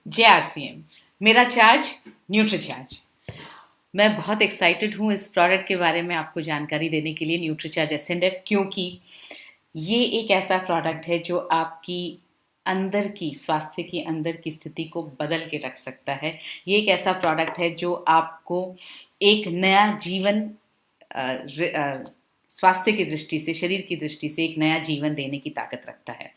JRCM मेरा charge Nutricharge. मैं बहुत एक्साइटेड हूँ इस प्रोडक्ट के बारे में आपको जानकारी देने के लिए, न्यूट्रीचार्ज एसएनएफ, क्योंकि ये एक ऐसा प्रोडक्ट है जो आपकी अंदर की स्वास्थ्य की अंदर की स्थिति को बदल के रख सकता है। ये एक ऐसा प्रोडक्ट है जो आपको एक नया जीवन स्वास्थ्य की दृष्टि से, शरीर की दृष्टि से एक नया जीवन देने की ताकत रखता है।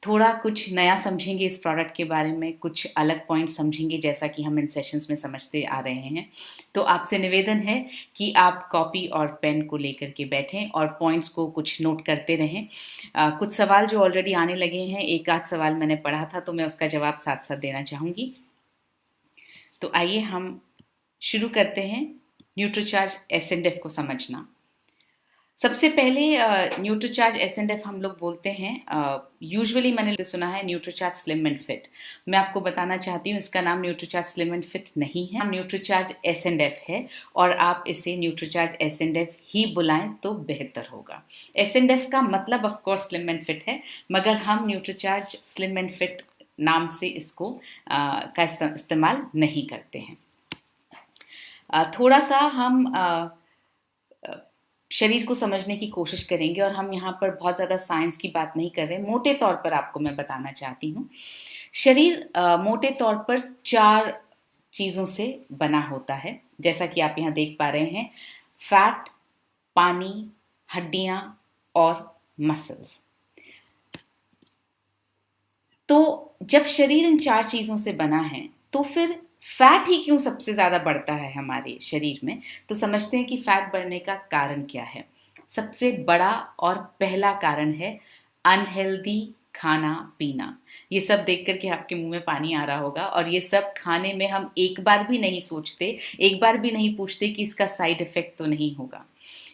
थोड़ा कुछ नया समझेंगे इस प्रोडक्ट के बारे में, कुछ अलग पॉइंट समझेंगे जैसा कि हम इन सेशंस में समझते आ रहे हैं। तो आपसे निवेदन है कि आप कॉपी और पेन को लेकर के बैठें और पॉइंट्स को कुछ नोट करते रहें। कुछ सवाल जो ऑलरेडी आने लगे हैं, एक आध सवाल मैंने पढ़ा था तो मैं उसका जवाब साथ साथ देना चाहूँगी। तो आइए हम शुरू करते हैं न्यूट्रीचार्ज एसएनएफ को समझना। सबसे पहले न्यूट्रीचार्ज एसएनएफ हम लोग बोलते हैं, यूजुअली मैंने सुना है न्यूट्रीचार्ज स्लिम एंड फिट। मैं आपको बताना चाहती हूँ इसका नाम न्यूट्रीचार्ज स्लिम एंड फिट नहीं है, न्यूट्रीचार्ज एसएनएफ है और आप इसे न्यूट्रीचार्ज एसएनएफ ही बुलाएं तो बेहतर होगा। एसएनएफ का मतलब of course slim and fit है, मगर हम न्यूट्रीचार्ज स्लिम एंड फिट नाम से इसको का इस्तेमाल नहीं करते हैं। थोड़ा सा हम शरीर को समझने की कोशिश करेंगे और हम यहाँ पर बहुत ज़्यादा साइंस की बात नहीं कर रहे। मोटे तौर पर आपको मैं बताना चाहती हूँ, शरीर मोटे तौर पर 4 चीज़ों से बना होता है, जैसा कि आप यहाँ देख पा रहे हैं। फैट, पानी, हड्डियाँ और मसल्स। तो जब शरीर इन 4 चीज़ों से बना है तो फिर फैट ही क्यों सबसे ज़्यादा बढ़ता है हमारे शरीर में? तो समझते हैं कि फैट बढ़ने का कारण क्या है। सबसे बड़ा और पहला कारण है अनहेल्दी खाना पीना। ये सब देख कर के आपके मुंह में पानी आ रहा होगा, और ये सब खाने में हम एक बार भी नहीं सोचते, एक बार भी नहीं पूछते कि इसका साइड इफेक्ट तो नहीं होगा।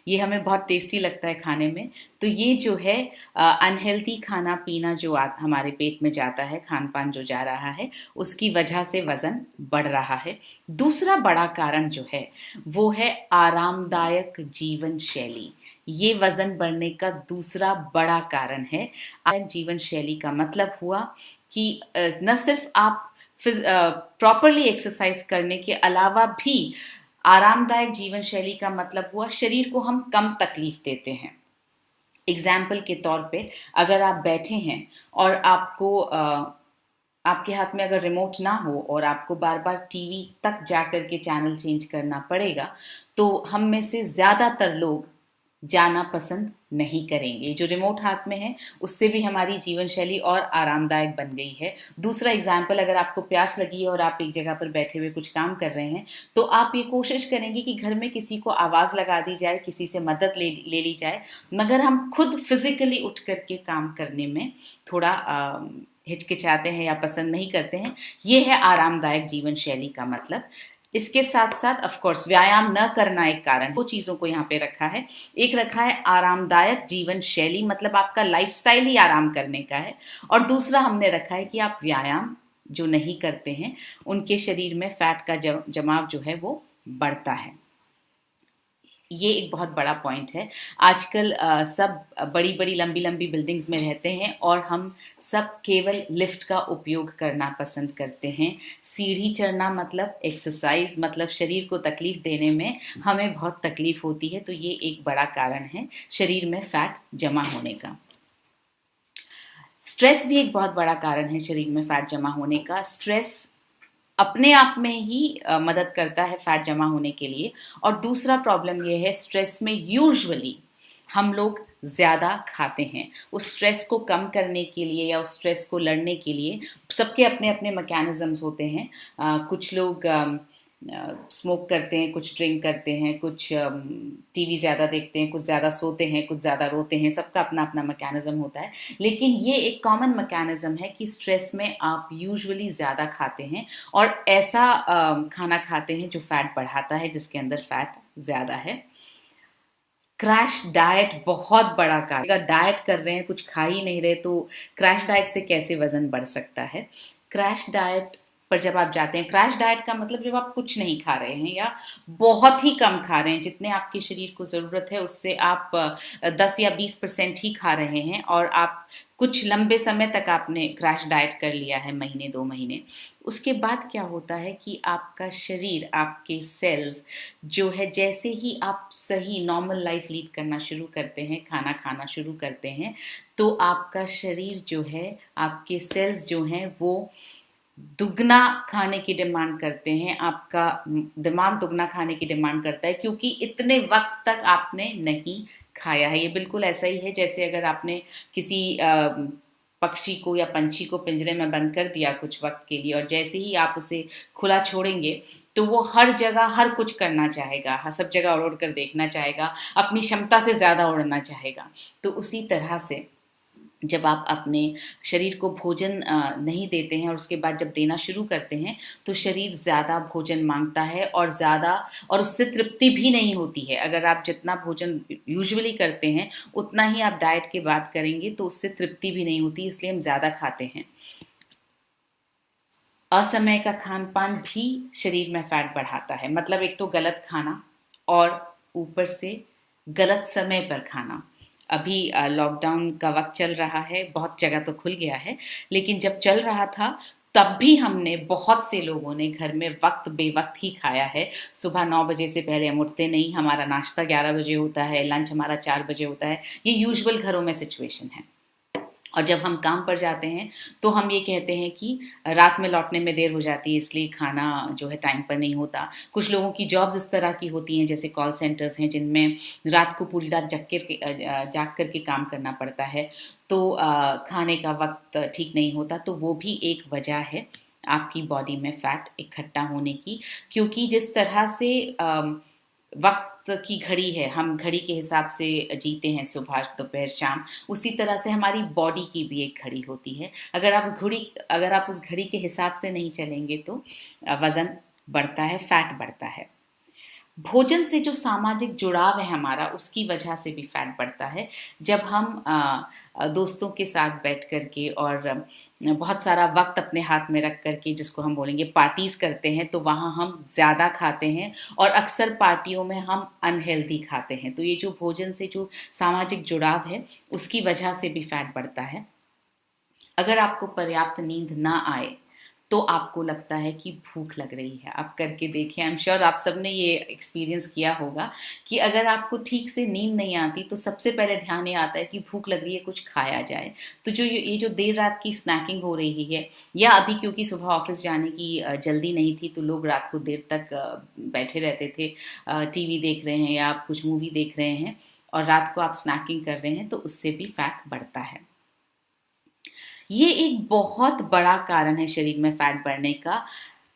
ये हमें बहुत टेस्टी लगता है खाने में। तो ये जो है अनहेल्दी खाना पीना जो हमारे पेट में जाता है, खान पान जो जा रहा है, उसकी वजह से वज़न बढ़ रहा है। दूसरा बड़ा कारण जो है वो है आरामदायक जीवन शैली। ये वज़न बढ़ने का दूसरा बड़ा कारण है। आरामदायक जीवन शैली का मतलब हुआ कि न सिर्फ आप प्रॉपरली एक्सरसाइज करने के अलावा भी आरामदायक जीवन शैली का मतलब हुआ शरीर को हम कम तकलीफ देते हैं। एग्जाम्पल के तौर पे, अगर आप बैठे हैं और आपके हाथ में अगर रिमोट ना हो और आपको बार बार टीवी तक जा कर के चैनल चेंज करना पड़ेगा, तो हम में से ज़्यादातर लोग जाना पसंद नहीं करेंगे। जो रिमोट हाथ में है उससे भी हमारी जीवन शैली और आरामदायक बन गई है। दूसरा एग्जाम्पल, अगर आपको प्यास लगी है और आप एक जगह पर बैठे हुए कुछ काम कर रहे हैं, तो आप ये कोशिश करेंगे कि घर में किसी को आवाज़ लगा दी जाए, किसी से मदद ले ली जाए, मगर हम खुद फिजिकली उठ करके काम करने में थोड़ा हिचकिचाते हैं या पसंद नहीं करते हैं। ये है आरामदायक जीवन शैली का मतलब। इसके साथ साथ ऑफ कोर्स व्यायाम न करना एक कारण। 2 चीज़ों को यहाँ पे रखा है। एक रखा है आरामदायक जीवन शैली, मतलब आपका लाइफस्टाइल ही आराम करने का है, और दूसरा हमने रखा है कि आप व्यायाम जो नहीं करते हैं उनके शरीर में फैट का जमाव जो है वो बढ़ता है। ये एक बहुत बड़ा पॉइंट है। आजकल सब बड़ी बड़ी लंबी लंबी बिल्डिंग्स में रहते हैं और हम सब केवल लिफ्ट का उपयोग करना पसंद करते हैं। सीढ़ी चढ़ना मतलब एक्सरसाइज, मतलब शरीर को तकलीफ देने में हमें बहुत तकलीफ होती है। तो ये एक बड़ा कारण है शरीर में फैट जमा होने का। स्ट्रेस भी एक बहुत बड़ा कारण है शरीर में फैट जमा होने का। स्ट्रेस अपने आप में ही मदद करता है फैट जमा होने के लिए। और दूसरा प्रॉब्लम ये है, स्ट्रेस में यूजुअली हम लोग ज़्यादा खाते हैं। उस स्ट्रेस को कम करने के लिए या उस स्ट्रेस को लड़ने के लिए सबके अपने अपने मैकेनिज़म्स होते हैं। कुछ लोग स्मोक करते हैं, कुछ ड्रिंक करते हैं, कुछ टीवी ज़्यादा देखते हैं, कुछ ज़्यादा सोते हैं, कुछ ज़्यादा रोते हैं। सबका अपना अपना मैकेनिज़्म होता है, लेकिन ये एक कॉमन मैकेनिज़्म है कि स्ट्रेस में आप यूजुअली ज़्यादा खाते हैं और ऐसा खाना खाते हैं जो फैट बढ़ाता है, जिसके अंदर फैट ज़्यादा है। क्रैश डाइट बहुत बड़ा कारण। अगर डाइट कर रहे हैं, कुछ खा ही नहीं रहे, तो क्रैश डाइट से कैसे वज़न बढ़ सकता है? क्रैश डाइट पर जब आप जाते हैं, क्रैश डाइट का मतलब जब आप कुछ नहीं खा रहे हैं या बहुत ही कम खा रहे हैं, जितने आपके शरीर को ज़रूरत है उससे आप 10 या 20% ही खा रहे हैं, और आप कुछ लंबे समय तक आपने क्रैश डाइट कर लिया है, महीने 2 महीने, उसके बाद क्या होता है कि आपका शरीर, आपके सेल्स जो है, जैसे ही आप सही नॉर्मल लाइफ लीड करना शुरू करते हैं, खाना खाना शुरू करते हैं, तो आपका शरीर जो है, आपके सेल्स जो हैं वो दुगना खाने की डिमांड करते हैं, आपका दिमाग दुगना खाने की डिमांड करता है, क्योंकि इतने वक्त तक आपने नहीं खाया है। ये बिल्कुल ऐसा ही है जैसे अगर आपने किसी पक्षी को या पंछी को पिंजरे में बंद कर दिया कुछ वक्त के लिए, और जैसे ही आप उसे खुला छोड़ेंगे तो वो हर जगह हर कुछ करना चाहेगा, सब जगह उड़ उड़ कर देखना चाहेगा, अपनी क्षमता से ज़्यादा उड़ना चाहेगा। तो उसी तरह से जब आप अपने शरीर को भोजन नहीं देते हैं और उसके बाद जब देना शुरू करते हैं, तो शरीर ज़्यादा भोजन मांगता है, और ज़्यादा, और उससे तृप्ति भी नहीं होती है। अगर आप जितना भोजन यूजुअली करते हैं उतना ही आप डाइट के बाद करेंगे तो उससे तृप्ति भी नहीं होती, इसलिए हम ज़्यादा खाते हैं। असमय का खान-पान भी शरीर में फैट बढ़ाता है, मतलब एक तो गलत खाना और ऊपर से गलत समय पर खाना। अभी लॉकडाउन का वक़्त चल रहा है, बहुत जगह तो खुल गया है, लेकिन जब चल रहा था तब भी हमने, बहुत से लोगों ने घर में वक़्त बेवक़्त ही खाया है। सुबह 9 बजे से पहले हम उठते नहीं, हमारा नाश्ता 11 बजे होता है, लंच हमारा 4 बजे होता है। ये यूजुअल घरों में सिचुएशन है। और जब हम काम पर जाते हैं तो हम ये कहते हैं कि रात में लौटने में देर हो जाती है, इसलिए खाना जो है टाइम पर नहीं होता। कुछ लोगों की जॉब्स इस तरह की होती हैं, जैसे कॉल सेंटर्स हैं जिनमें रात को पूरी रात जाग कर के काम करना पड़ता है, तो खाने का वक्त ठीक नहीं होता, तो वो भी एक वजह है आपकी बॉडी में फैट इकट्ठा होने की। क्योंकि जिस तरह से वक्त की घड़ी है, हम घड़ी के हिसाब से जीते हैं, सुबह दोपहर शाम, उसी तरह से हमारी बॉडी की भी एक घड़ी होती है। अगर आप उस घड़ी के हिसाब से नहीं चलेंगे तो वज़न बढ़ता है, फैट बढ़ता है। भोजन से जो सामाजिक जुड़ाव है हमारा, उसकी वजह से भी फैट बढ़ता है। जब हम दोस्तों के साथ बैठ कर के और बहुत सारा वक्त अपने हाथ में रख कर के, जिसको हम बोलेंगे पार्टीज करते हैं, तो वहाँ हम ज़्यादा खाते हैं, और अक्सर पार्टियों में हम अनहेल्दी खाते हैं। तो ये जो भोजन से जो सामाजिक जुड़ाव है, उसकी वजह से भी फैट बढ़ता है। अगर आपको पर्याप्त नींद ना आए तो आपको लगता है कि भूख लग रही है। आप करके देखें, आई एम श्योर आप सबने ये एक्सपीरियंस किया होगा कि अगर आपको ठीक से नींद नहीं आती तो सबसे पहले ध्यान ये आता है कि भूख लग रही है, कुछ खाया जाए। तो जो ये जो देर रात की स्नैकिंग हो रही है, या अभी क्योंकि सुबह ऑफिस जाने की जल्दी नहीं थी तो लोग रात को देर तक बैठे रहते थे, टीवी देख रहे हैं या आप कुछ मूवी देख रहे हैं, और रात को आप स्नैकिंग कर रहे हैं, तो उससे भी फैट बढ़ता है। ये एक बहुत बड़ा कारण है शरीर में फैट बढ़ने का।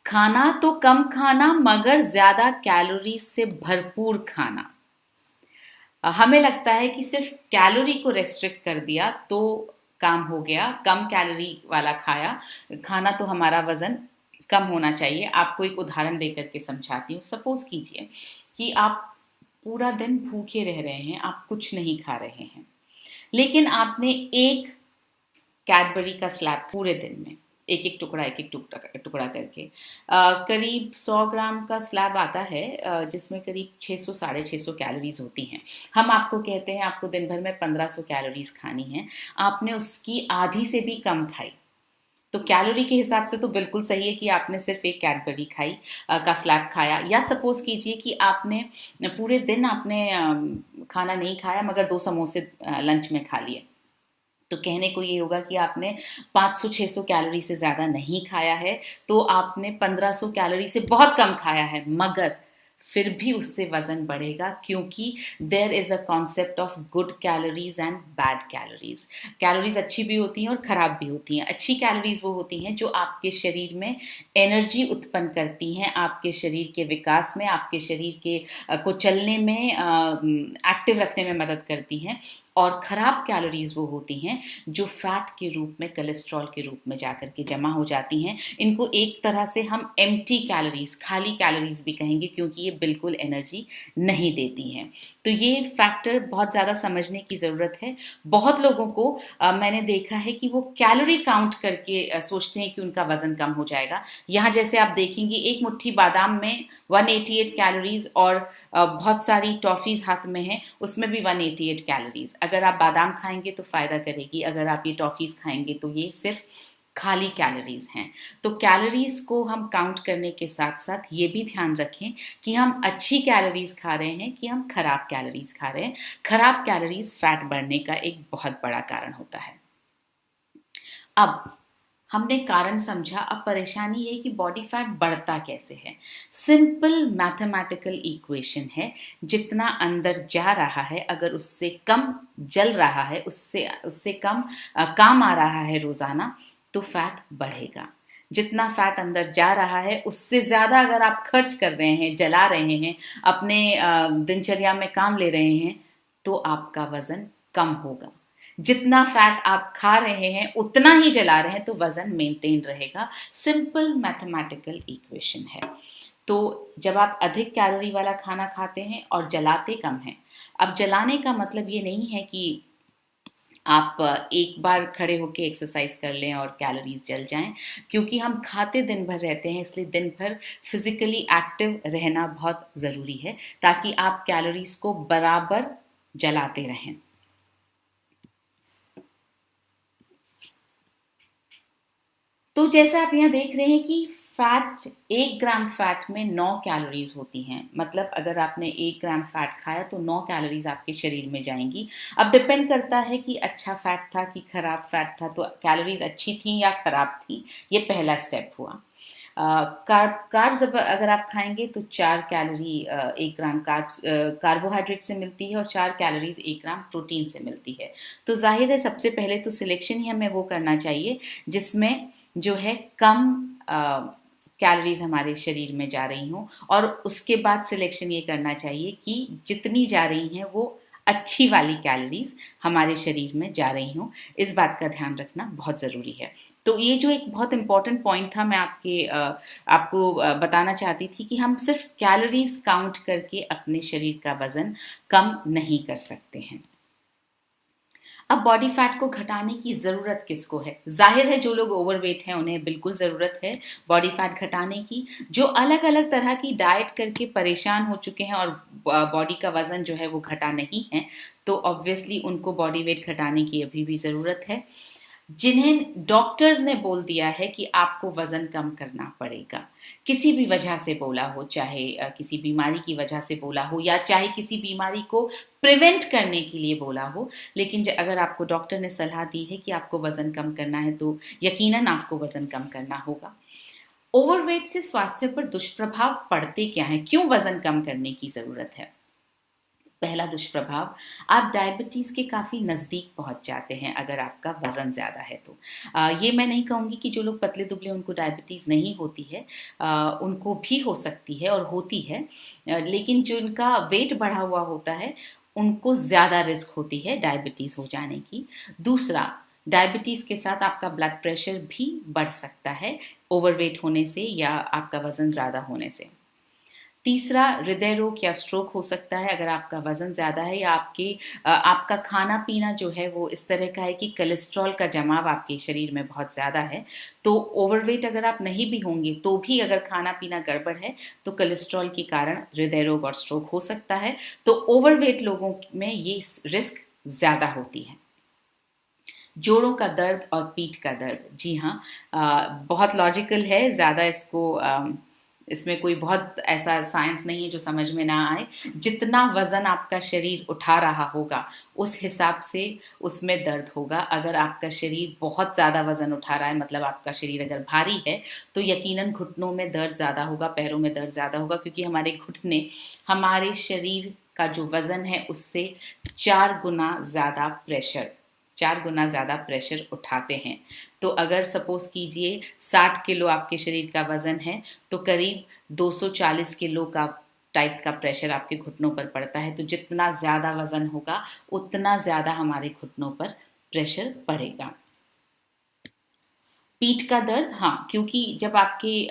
खाना तो कम खाना, मगर ज़्यादा कैलोरीज़ से भरपूर खाना। हमें लगता है कि सिर्फ कैलोरी को रेस्ट्रिक्ट कर दिया तो काम हो गया, कम कैलोरी वाला खाना तो हमारा वज़न कम होना चाहिए। आपको एक उदाहरण देकर के समझाती हूँ। सपोज़ कीजिए कि आप पूरा दिन भूखे रह रहे हैं, आप कुछ नहीं खा रहे हैं, लेकिन आपने एक कैडबरी का स्लैब पूरे दिन में एक एक टुकड़ा करके करीब 100 ग्राम का स्लैब आता है, जिसमें करीब 600 साढ़े 600 कैलोरीज होती हैं। हम आपको कहते हैं आपको दिन भर में 1500 कैलोरीज खानी है, आपने उसकी आधी से भी कम खाई, तो कैलोरी के हिसाब से तो बिल्कुल सही है कि आपने सिर्फ एक कैडबरी का स्लैब खाया। या सपोज कीजिए कि आपने पूरे दिन आपने खाना नहीं खाया, मगर 2 समोसे लंच में खा लिए, तो कहने को ये होगा कि आपने 500-600 कैलोरी से ज़्यादा नहीं खाया है, तो आपने 1500 कैलोरी से बहुत कम खाया है, मगर फिर भी उससे वज़न बढ़ेगा, क्योंकि there is a concept of good calories and bad calories. Calories अच्छी भी होती हैं और ख़राब भी होती हैं। अच्छी कैलोरीज वो होती हैं जो आपके शरीर में एनर्जी उत्पन्न करती हैं, आपके शरीर के विकास में, आपके शरीर के को चलने में, एक्टिव रखने में मदद करती हैं। और ख़राब कैलोरीज वो होती हैं जो फैट के रूप में, कोलेस्ट्रॉल के रूप में जाकर के जमा हो जाती हैं। इनको एक तरह से हम एम्प्टी कैलोरीज, खाली कैलोरीज भी कहेंगे, क्योंकि ये बिल्कुल एनर्जी नहीं देती हैं। तो ये फैक्टर बहुत ज़्यादा समझने की ज़रूरत है। बहुत लोगों को मैंने देखा है कि वो कैलोरी काउंट करके सोचते हैं कि उनका वज़न कम हो जाएगा। यहाँ जैसे आप देखेंगे एक मुट्ठी बादाम में 188 कैलोरीज और बहुत सारी टॉफ़ीज़ हाथ में हैं, उसमें भी 188 कैलोरीज। अगर आप बादाम खाएंगे तो फ़ायदा करेगी, अगर आप ये टॉफ़ीज़ खाएंगे तो ये सिर्फ खाली कैलोरीज हैं। तो कैलोरीज को हम काउंट करने के साथ साथ ये भी ध्यान रखें कि हम अच्छी कैलोरीज खा रहे हैं कि हम खराब कैलोरीज खा रहे हैं। खराब कैलोरीज फैट बढ़ने का एक बहुत बड़ा कारण होता है। अब हमने कारण समझा, अब परेशानी है कि बॉडी फैट बढ़ता कैसे है। सिंपल मैथमेटिकल इक्वेशन है, जितना अंदर जा रहा है अगर उससे कम जल रहा है, उससे उससे कम काम आ रहा है रोजाना, तो फैट बढ़ेगा। जितना फैट अंदर जा रहा है उससे ज़्यादा अगर आप खर्च कर रहे हैं, जला रहे हैं, अपने दिनचर्या में काम ले रहे हैं, तो आपका वज़न कम होगा। जितना फैट आप खा रहे हैं उतना ही जला रहे हैं तो वज़न मेंटेन रहेगा। सिंपल मैथमेटिकल इक्वेशन है। तो जब आप अधिक कैलोरी वाला खाना खाते हैं और जलाते कम हैं, अब जलाने का मतलब ये नहीं है कि आप एक बार खड़े होके एक्सरसाइज कर लें और कैलोरीज जल जाएं, क्योंकि हम खाते दिन भर रहते हैं, इसलिए दिन भर फिजिकली एक्टिव रहना बहुत ज़रूरी है ताकि आप कैलोरीज को बराबर जलाते रहें। तो जैसा आप यहाँ देख रहे हैं कि फैट, 1 ग्राम फैट में 9 कैलोरीज होती हैं। मतलब अगर आपने 1 ग्राम फैट खाया तो 9 कैलोरीज आपके शरीर में जाएंगी। अब डिपेंड करता है कि अच्छा फैट था कि खराब फैट था, तो कैलोरीज अच्छी थी या खराब थी, ये पहला स्टेप हुआ। कार्ब्स अगर आप खाएंगे तो 4 कैलोरी 1 ग्राम कार्बोहाइड्रेट से मिलती है और 4 कैलोरीज 1 ग्राम प्रोटीन से मिलती है। तो जाहिर है सबसे पहले तो सिलेक्शन ही हमें वो करना चाहिए जिसमें जो है कम कैलोरीज हमारे शरीर में जा रही हों, और उसके बाद सिलेक्शन ये करना चाहिए कि जितनी जा रही हैं वो अच्छी वाली कैलोरीज हमारे शरीर में जा रही हों। इस बात का ध्यान रखना बहुत ज़रूरी है। तो ये जो एक बहुत इंपॉर्टेंट पॉइंट था, मैं आपको बताना चाहती थी कि हम सिर्फ कैलोरीज काउंट करके अपने शरीर का वज़न कम नहीं कर सकते हैं। अब बॉडी फैट को घटाने की ज़रूरत किसको है? जाहिर है जो लोग ओवरवेट हैं उन्हें बिल्कुल ज़रूरत है बॉडी फैट घटाने की। जो अलग अलग तरह की डाइट करके परेशान हो चुके हैं और बॉडी का वज़न जो है वो घटा नहीं है, तो ऑब्वियसली उनको बॉडी वेट घटाने की अभी भी ज़रूरत है। जिन्हें डॉक्टर्स ने बोल दिया है कि आपको वज़न कम करना पड़ेगा, किसी भी वजह से बोला हो, चाहे किसी बीमारी की वजह से बोला हो या चाहे किसी बीमारी को प्रिवेंट करने के लिए बोला हो, लेकिन अगर आपको डॉक्टर ने सलाह दी है कि आपको वज़न कम करना है तो यकीनन आपको वज़न कम करना होगा। ओवरवेट से स्वास्थ्य पर दुष्प्रभाव पड़ते क्या हैं? क्यों वज़न कम करने की ज़रूरत है? पहला दुष्प्रभाव, आप डायबिटीज़ के काफ़ी नज़दीक पहुंच जाते हैं अगर आपका वज़न ज़्यादा है तो। ये मैं नहीं कहूँगी कि जो लोग पतले दुबले उनको डायबिटीज़ नहीं होती है, उनको भी हो सकती है और होती है, लेकिन जो उनका वेट बढ़ा हुआ होता है उनको ज़्यादा रिस्क होती है डायबिटीज़ हो जाने की। दूसरा, डायबिटीज़ के साथ आपका ब्लड प्रेशर भी बढ़ सकता है ओवरवेट होने से या आपका वज़न ज़्यादा होने से। तीसरा, हृदय रोग या स्ट्रोक हो सकता है अगर आपका वज़न ज़्यादा है या आपका खाना पीना जो है वो इस तरह का है कि कोलेस्ट्रॉल का जमाव आपके शरीर में बहुत ज़्यादा है। तो ओवरवेट अगर आप नहीं भी होंगे तो भी अगर खाना पीना गड़बड़ है तो कोलेस्ट्रॉल के कारण हृदय रोग और स्ट्रोक हो सकता है। तो ओवरवेट लोगों में ये रिस्क ज़्यादा होती है। जोड़ों का दर्द और पीठ का दर्द, जी हाँ, बहुत लॉजिकल है, ज़्यादा इसमें कोई बहुत ऐसा साइंस नहीं है जो समझ में ना आए। जितना वज़न आपका शरीर उठा रहा होगा उस हिसाब से उसमें दर्द होगा। अगर आपका शरीर बहुत ज़्यादा वज़न उठा रहा है, मतलब आपका शरीर अगर भारी है, तो यकीनन घुटनों में दर्द ज़्यादा होगा, पैरों में दर्द ज़्यादा होगा, क्योंकि हमारे घुटने हमारे शरीर का जो वज़न है उससे 4 गुना ज़्यादा प्रेशर उठाते हैं। तो अगर सपोज़ कीजिए 60 किलो आपके शरीर का वज़न है तो करीब 240 किलो का टाइप का प्रेशर आपके घुटनों पर पड़ता है। तो जितना ज़्यादा वज़न होगा उतना ज़्यादा हमारे घुटनों पर प्रेशर पड़ेगा। पीठ का दर्द, हाँ, क्योंकि जब आपके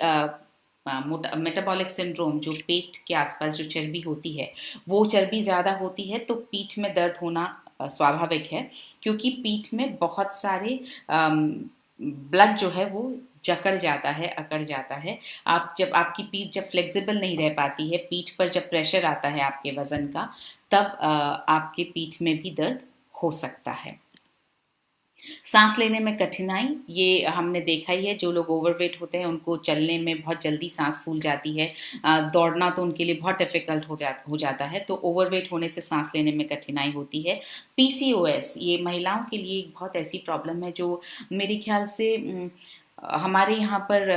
मेटाबॉलिक सिंड्रोम, जो पेट के आसपास जो चर्बी होती है वो चर्बी ज़्यादा होती है तो पीठ में दर्द होना स्वाभाविक है, क्योंकि पीठ में बहुत सारे ब्लड जो है वो जकड़ जाता है, अकड़ जाता है। जब आपकी पीठ जब फ्लेक्सिबल नहीं रह पाती है, पीठ पर जब प्रेशर आता है आपके वजन का, तब आपके पीठ में भी दर्द हो सकता है। सांस लेने में कठिनाई, ये हमने देखा ही है, जो लोग ओवरवेट होते हैं उनको चलने में बहुत जल्दी सांस फूल जाती है, दौड़ना तो उनके लिए बहुत डिफिकल्ट हो जाता है, तो ओवरवेट होने से सांस लेने में कठिनाई होती है। पीसीओएस, ये महिलाओं के लिए एक बहुत ऐसी प्रॉब्लम है जो मेरे ख्याल से हमारे यहाँ पर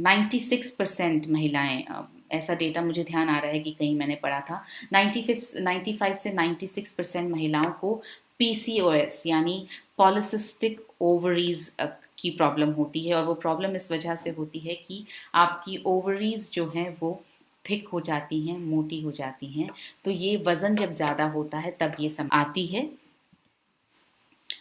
96% महिलाएं, ऐसा डेटा मुझे ध्यान आ रहा है कि कहीं मैंने पढ़ा था, 95 से 96% महिलाओं को पीसीओएस यानी पॉलिसिस्टिक ओवरीज की प्रॉब्लम होती है। और वो प्रॉब्लम इस वजह से होती है कि आपकी ओवरीज जो हैं वो थिक हो जाती हैं, मोटी हो जाती हैं। तो ये वज़न जब ज़्यादा होता है तब ये सब आती है।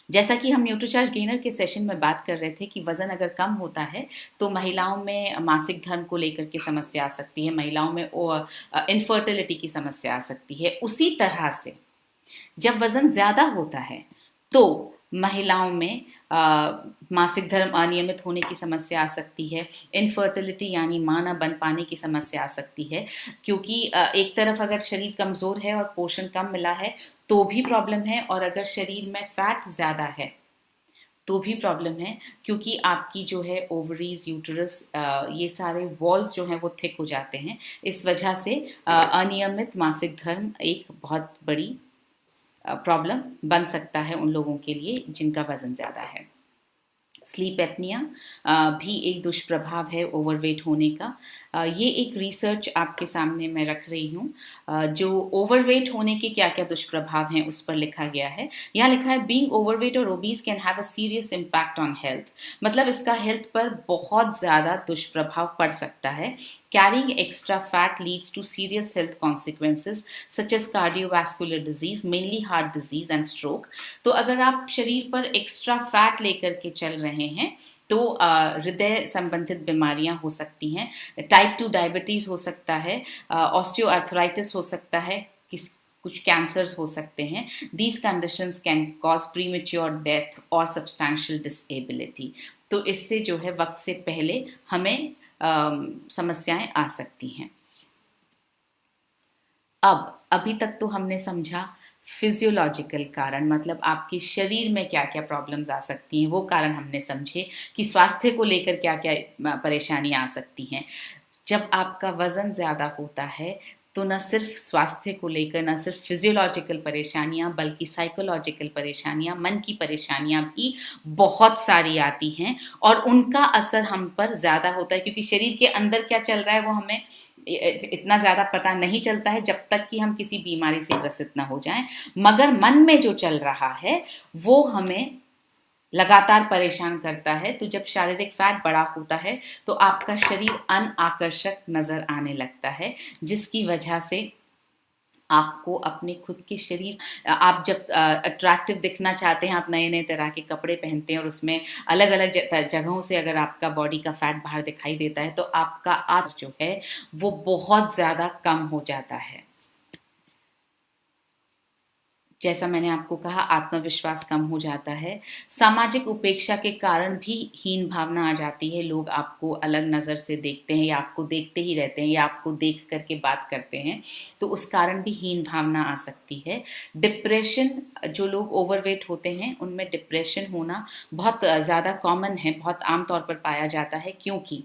जैसा कि हम न्यूट्रीचार्ज गेनर के सेशन में बात कर रहे थे कि वज़न अगर कम होता है तो महिलाओं में मासिक धर्म को लेकर के समस्या आ सकती है, महिलाओं में इनफर्टिलिटी की समस्या आ सकती है। उसी तरह से जब वज़न ज़्यादा होता है तो महिलाओं में मासिक धर्म अनियमित होने की समस्या आ सकती है, इनफर्टिलिटी यानी मां न बन पाने की समस्या आ सकती है, क्योंकि एक तरफ अगर शरीर कमज़ोर है और पोषण कम मिला है तो भी प्रॉब्लम है, और अगर शरीर में फैट ज़्यादा है तो भी प्रॉब्लम है, क्योंकि आपकी जो है ओवरीज, यूटरस, ये सारे वॉल्स जो हैं वो थिक हो जाते हैं। इस वजह से अनियमित मासिक धर्म एक बहुत बड़ी प्रॉब्लम बन सकता है उन लोगों के लिए जिनका वज़न ज़्यादा है। स्लीप एपनिया भी एक दुष्प्रभाव है ओवरवेट होने का। ये एक रिसर्च आपके सामने मैं रख रही हूँ, जो ओवरवेट होने के क्या क्या दुष्प्रभाव हैं उस पर लिखा गया है। यहाँ लिखा है, बीइंग ओवरवेट और obese can have a serious impact on health. मतलब इसका हेल्थ पर बहुत ज़्यादा दुष्प्रभाव पड़ सकता है। Carrying extra fat leads to serious health consequences such as cardiovascular disease, mainly heart disease and stroke. तो अगर आप शरीर पर एक्स्ट्रा फैट लेकर के चल रहे हैं तो हृदय संबंधित बीमारियां हो सकती हैं, टाइप 2 डायबिटीज़ हो सकता है, ऑस्टियोआर्थराइटिस हो सकता है, कुछ कैंसर्स हो सकते हैं। These conditions can cause premature death और substantial disability. तो इससे जो है वक्त से पहले हमें समस्याएं आ सकती हैं। अभी तक तो हमने समझा फिजियोलॉजिकल कारण, मतलब आपके शरीर में क्या क्या प्रॉब्लम्स आ सकती हैं, वो कारण हमने समझे कि स्वास्थ्य को लेकर क्या क्या परेशानियां आ सकती हैं। जब आपका वज़न ज़्यादा होता है तो न सिर्फ स्वास्थ्य को लेकर, न सिर्फ फिजियोलॉजिकल परेशानियां, बल्कि साइकोलॉजिकल परेशानियां, मन की परेशानियां भी बहुत सारी आती हैं, और उनका असर हम पर ज़्यादा होता है, क्योंकि शरीर के अंदर क्या चल रहा है वो हमें इतना ज़्यादा पता नहीं चलता है जब तक कि हम किसी बीमारी से ग्रसित ना हो जाएं, मगर मन में जो चल रहा है वो हमें लगातार परेशान करता है। तो जब शारीरिक फैट बड़ा होता है तो आपका शरीर अनाकर्षक नजर आने लगता है, जिसकी वजह से आपको अपने खुद के शरीर, आप जब अट्रैक्टिव दिखना चाहते हैं, आप नए नए तरह के कपड़े पहनते हैं और उसमें अलग अलग जगहों से अगर आपका बॉडी का फैट बाहर दिखाई देता है तो आपका आज जो है वो बहुत ज़्यादा कम हो जाता है। जैसा मैंने आपको कहा, आत्मविश्वास कम हो जाता है, सामाजिक उपेक्षा के कारण भी हीन भावना आ जाती है, लोग आपको अलग नज़र से देखते हैं या आपको देखते ही रहते हैं या आपको देख करके बात करते हैं, तो उस कारण भी हीन भावना आ सकती है। डिप्रेशन, जो लोग ओवरवेट होते हैं उनमें डिप्रेशन होना बहुत ज़्यादा कॉमन है, बहुत आम तौर पर पाया जाता है, क्योंकि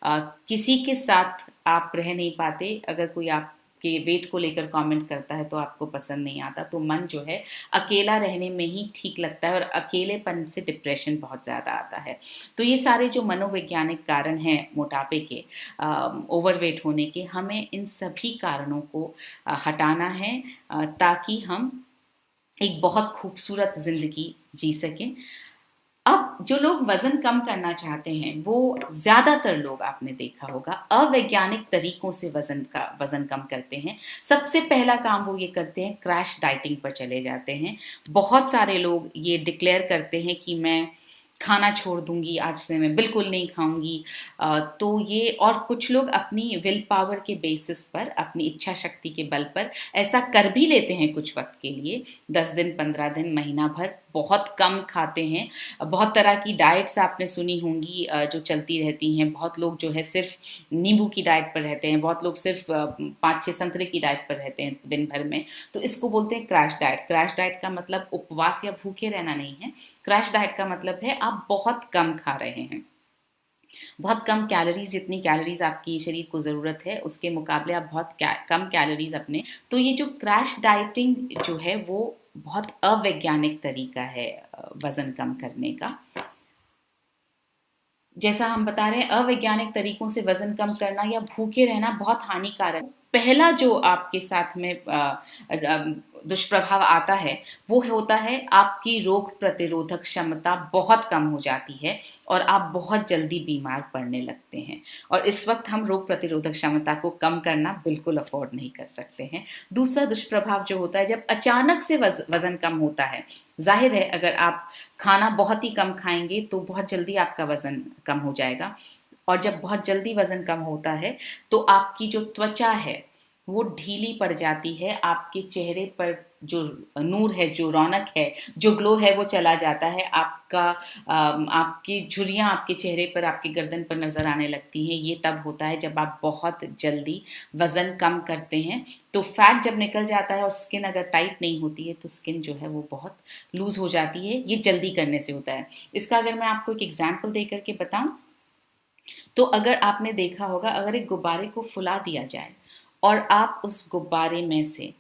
किसी के साथ आप रह नहीं पाते, अगर कोई आप के वेट को लेकर कमेंट करता है तो आपको पसंद नहीं आता, तो मन जो है अकेला रहने में ही ठीक लगता है, और अकेलेपन से डिप्रेशन बहुत ज़्यादा आता है। तो ये सारे जो मनोवैज्ञानिक कारण हैं मोटापे के, ओवरवेट होने के, हमें इन सभी कारणों को हटाना है, ताकि हम एक बहुत खूबसूरत ज़िंदगी जी सकें। अब जो लोग वजन कम करना चाहते हैं, वो ज्यादातर लोग आपने देखा होगा अवैज्ञानिक तरीकों से वजन कम करते हैं। सबसे पहला काम वो ये करते हैं, क्रैश डाइटिंग पर चले जाते हैं। बहुत सारे लोग ये डिक्लेयर करते हैं कि मैं खाना छोड़ दूंगी, आज से मैं बिल्कुल नहीं खाऊंगी। तो ये, और कुछ लोग अपनी विल पावर के बेसिस पर, अपनी इच्छा शक्ति के बल पर ऐसा कर भी लेते हैं कुछ वक्त के लिए, 10 दिन, 15 दिन, महीना भर बहुत कम खाते हैं। बहुत तरह की डाइट्स आपने सुनी होंगी जो चलती रहती हैं। बहुत लोग जो है सिर्फ नींबू की डाइट पर रहते हैं, बहुत लोग सिर्फ 5-6 संतरे की डाइट पर रहते हैं दिन भर में। तो इसको बोलते हैं क्रैश डाइट। क्रैश डाइट का मतलब उपवास या भूखे रहना नहीं है। क्रैश डाइट का मतलब है आप बहुत कम खा रहे हैं, बहुत कम कैलोरीज, जितनी कैलोरीज आपकी शरीर को ज़रूरत है उसके मुकाबले आप बहुत कम कैलोरीज अपने। तो ये जो क्रैश डाइटिंग जो है वो बहुत अवैज्ञानिक तरीका है वजन कम करने का। जैसा हम बता रहे हैं, अवैज्ञानिक तरीकों से वजन कम करना या भूखे रहना बहुत हानिकारक है। पहला जो आपके साथ में दुष्प्रभाव आता है वो होता है आपकी रोग प्रतिरोधक क्षमता बहुत कम हो जाती है और आप बहुत जल्दी बीमार पड़ने लगते हैं। और इस वक्त हम रोग प्रतिरोधक क्षमता को कम करना बिल्कुल अफोर्ड नहीं कर सकते हैं। दूसरा दुष्प्रभाव जो होता है, जब अचानक से वजन कम होता है, जाहिर है अगर आप खाना बहुत ही कम खाएंगे तो बहुत जल्दी आपका वजन कम हो जाएगा। और जब बहुत जल्दी वजन कम होता है तो आपकी जो त्वचा है वो ढीली पड़ जाती है, आपके चेहरे पर जो नूर है, जो रौनक है, जो ग्लो है वो चला जाता है। आपकी झुर्रियाँ आपके चेहरे पर, आपके गर्दन पर नजर आने लगती हैं। ये तब होता है जब आप बहुत जल्दी वजन कम करते हैं। तो फैट जब निकल जाता है और स्किन अगर टाइट नहीं होती है तो स्किन जो है वो बहुत लूज हो जाती है। ये जल्दी करने से होता है। इसका अगर मैं आपको एक एग्जाम्पल दे करके बताऊं, तो अगर आपने देखा होगा, अगर एक गुब्बारे को फुला दिया जाए और आप उस गुब्बारे में से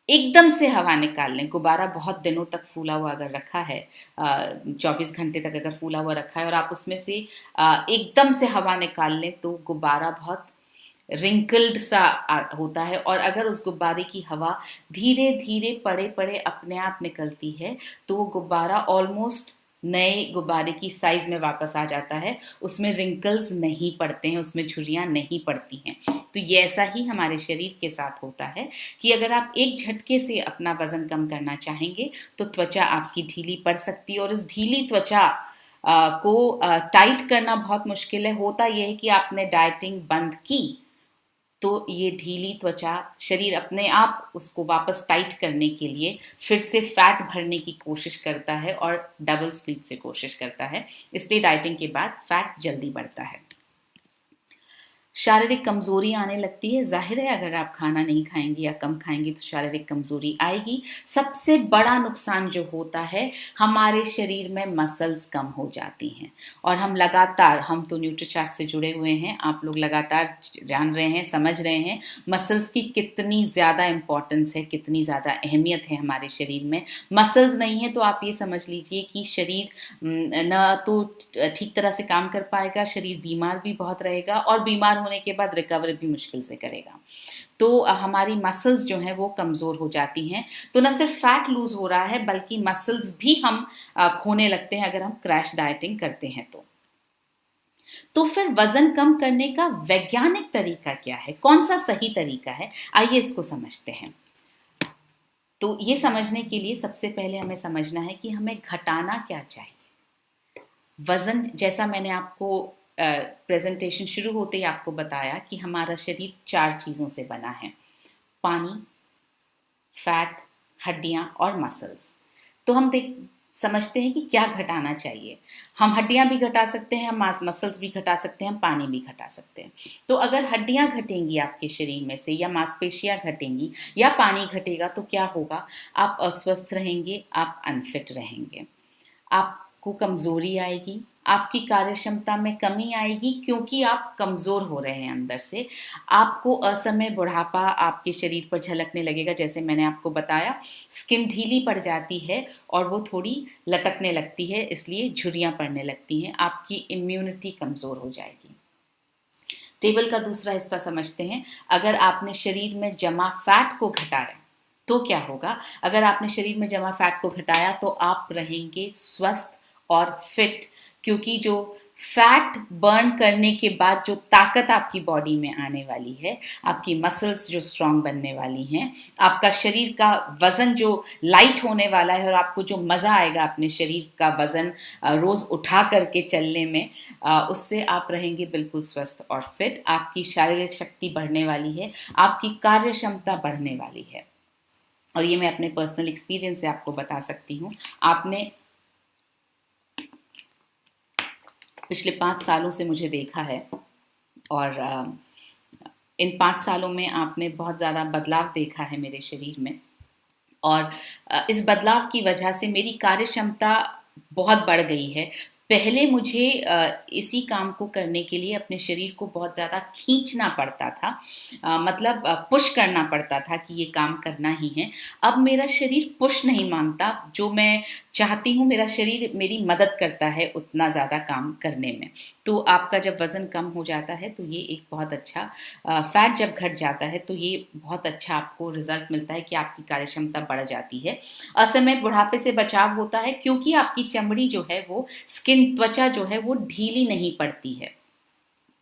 एकदम से हवा निकाल लें, गुब्बारा बहुत दिनों तक फूला हुआ अगर रखा है, 24 घंटे तक अगर फूला हुआ रखा है और आप उसमें से एकदम से हवा निकाल लें तो गुब्बारा बहुत रिंकल्ड सा होता है। और अगर उस गुब्बारे की हवा धीरे धीरे पड़े पड़े अपने आप निकलती है तो वो गुब्बारा ऑलमोस्ट नए गुब्बारे की साइज में वापस आ जाता है। उसमें रिंकल्स नहीं पड़ते हैं, उसमें झुर्रियाँ नहीं पड़ती हैं। तो ये ऐसा ही हमारे शरीर के साथ होता है कि अगर आप एक झटके से अपना वजन कम करना चाहेंगे तो त्वचा आपकी ढीली पड़ सकती है। और इस ढीली त्वचा को टाइट करना बहुत मुश्किल है। होता यह है कि आपने डाइटिंग बंद की तो ये ढीली त्वचा, शरीर अपने आप उसको वापस टाइट करने के लिए फिर से फैट भरने की कोशिश करता है और डबल स्पीड से कोशिश करता है। इसलिए डाइटिंग के बाद फैट जल्दी बढ़ता है। शारीरिक कमजोरी आने लगती है। जाहिर है अगर आप खाना नहीं खाएंगे या कम खाएंगे तो शारीरिक कमजोरी आएगी। सबसे बड़ा नुकसान जो होता है, हमारे शरीर में मसल्स कम हो जाती हैं। और हम लगातार, हम तो न्यूट्रीचार्ट से जुड़े हुए हैं, आप लोग लगातार जान रहे हैं, समझ रहे हैं मसल्स की कितनी ज़्यादा इंपॉर्टेंस है, कितनी ज़्यादा अहमियत है हमारे शरीर में। मसल्स नहीं है तो आप ये समझ लीजिए कि शरीर न तो ठीक तरह से काम कर पाएगा, शरीर बीमार भी बहुत रहेगा और बीमार होने के बाद रिकवर भी मुश्किल से करेगा। तो हमारी मसल्स जो हैं वो कमज़ोर हो जाती हैं। तो न सिर्फ फैट लूज हो रहा है बल्कि मसल्स भी हम खोने लगते हैं अगर हम क्रैश डाइटिंग करते हैं तो फिर वजन कम करने का वैज्ञानिक तरीका क्या है, कौन सा सही तरीका है, आइए इसको समझते हैं। तो ये समझने के लिए सबसे पहले हमें समझना है कि हमें घटाना क्या चाहिए। वजन, जैसा मैंने आपको प्रेजेंटेशन शुरू होते ही आपको बताया कि हमारा शरीर 4 चीज़ों से बना है: पानी, फैट, हड्डियां और मसल्स। तो हम समझते हैं कि क्या घटाना चाहिए। हम हड्डियां भी घटा सकते हैं, हम मसल्स भी घटा सकते हैं, हम पानी भी घटा सकते हैं। तो अगर हड्डियां घटेंगी आपके शरीर में से, या मांसपेशियां घटेंगी, या पानी घटेगा तो क्या होगा? आप अस्वस्थ रहेंगे, आप अनफिट रहेंगे, आपको कमजोरी आएगी, आपकी कार्य क्षमता में कमी आएगी क्योंकि आप कमजोर हो रहे हैं अंदर से। आपको असमय बुढ़ापा आपके शरीर पर झलकने लगेगा, जैसे मैंने आपको बताया। स्किन ढीली पड़ जाती है और वो थोड़ी लटकने लगती है, इसलिए झुर्रियां पड़ने लगती हैं। आपकी इम्यूनिटी कमजोर हो जाएगी। टेबल का दूसरा हिस्सा समझते हैं। अगर आपने शरीर में जमा फैट को घटाया तो क्या होगा? अगर आपने शरीर में जमा फैट को घटाया तो आप रहेंगे स्वस्थ और फिट, क्योंकि जो फैट बर्न करने के बाद जो ताकत आपकी बॉडी में आने वाली है, आपकी मसल्स जो स्ट्रांग बनने वाली हैं, आपका शरीर का वजन जो लाइट होने वाला है और आपको जो मज़ा आएगा अपने शरीर का वजन रोज़ उठा करके चलने में, उससे आप रहेंगे बिल्कुल स्वस्थ और फिट। आपकी शारीरिक शक्ति बढ़ने वाली है, आपकी कार्य क्षमता बढ़ने वाली है। और ये मैं अपने पर्सनल एक्सपीरियंस से आपको बता सकती हूँ। आपने पिछले 5 सालों से मुझे देखा है और इन 5 सालों में आपने बहुत ज़्यादा बदलाव देखा है मेरे शरीर में। और इस बदलाव की वजह से मेरी कार्य क्षमता बहुत बढ़ गई है। पहले मुझे इसी काम को करने के लिए अपने शरीर को बहुत ज़्यादा खींचना पड़ता था, मतलब पुश करना पड़ता था कि ये काम करना ही है। अब मेरा शरीर पुश नहीं मांगता, जो मैं चाहती हूँ मेरा शरीर मेरी मदद करता है उतना ज़्यादा काम करने में। तो आपका जब वज़न कम हो जाता है तो ये एक बहुत अच्छा, फैट जब घट जाता है तो ये बहुत अच्छा आपको रिजल्ट मिलता है कि आपकी कार्य क्षमता बढ़ जाती है। असमय बुढ़ापे से बचाव होता है, क्योंकि आपकी चमड़ी जो है वो त्वचा जो है वो ढीली नहीं पड़ती है,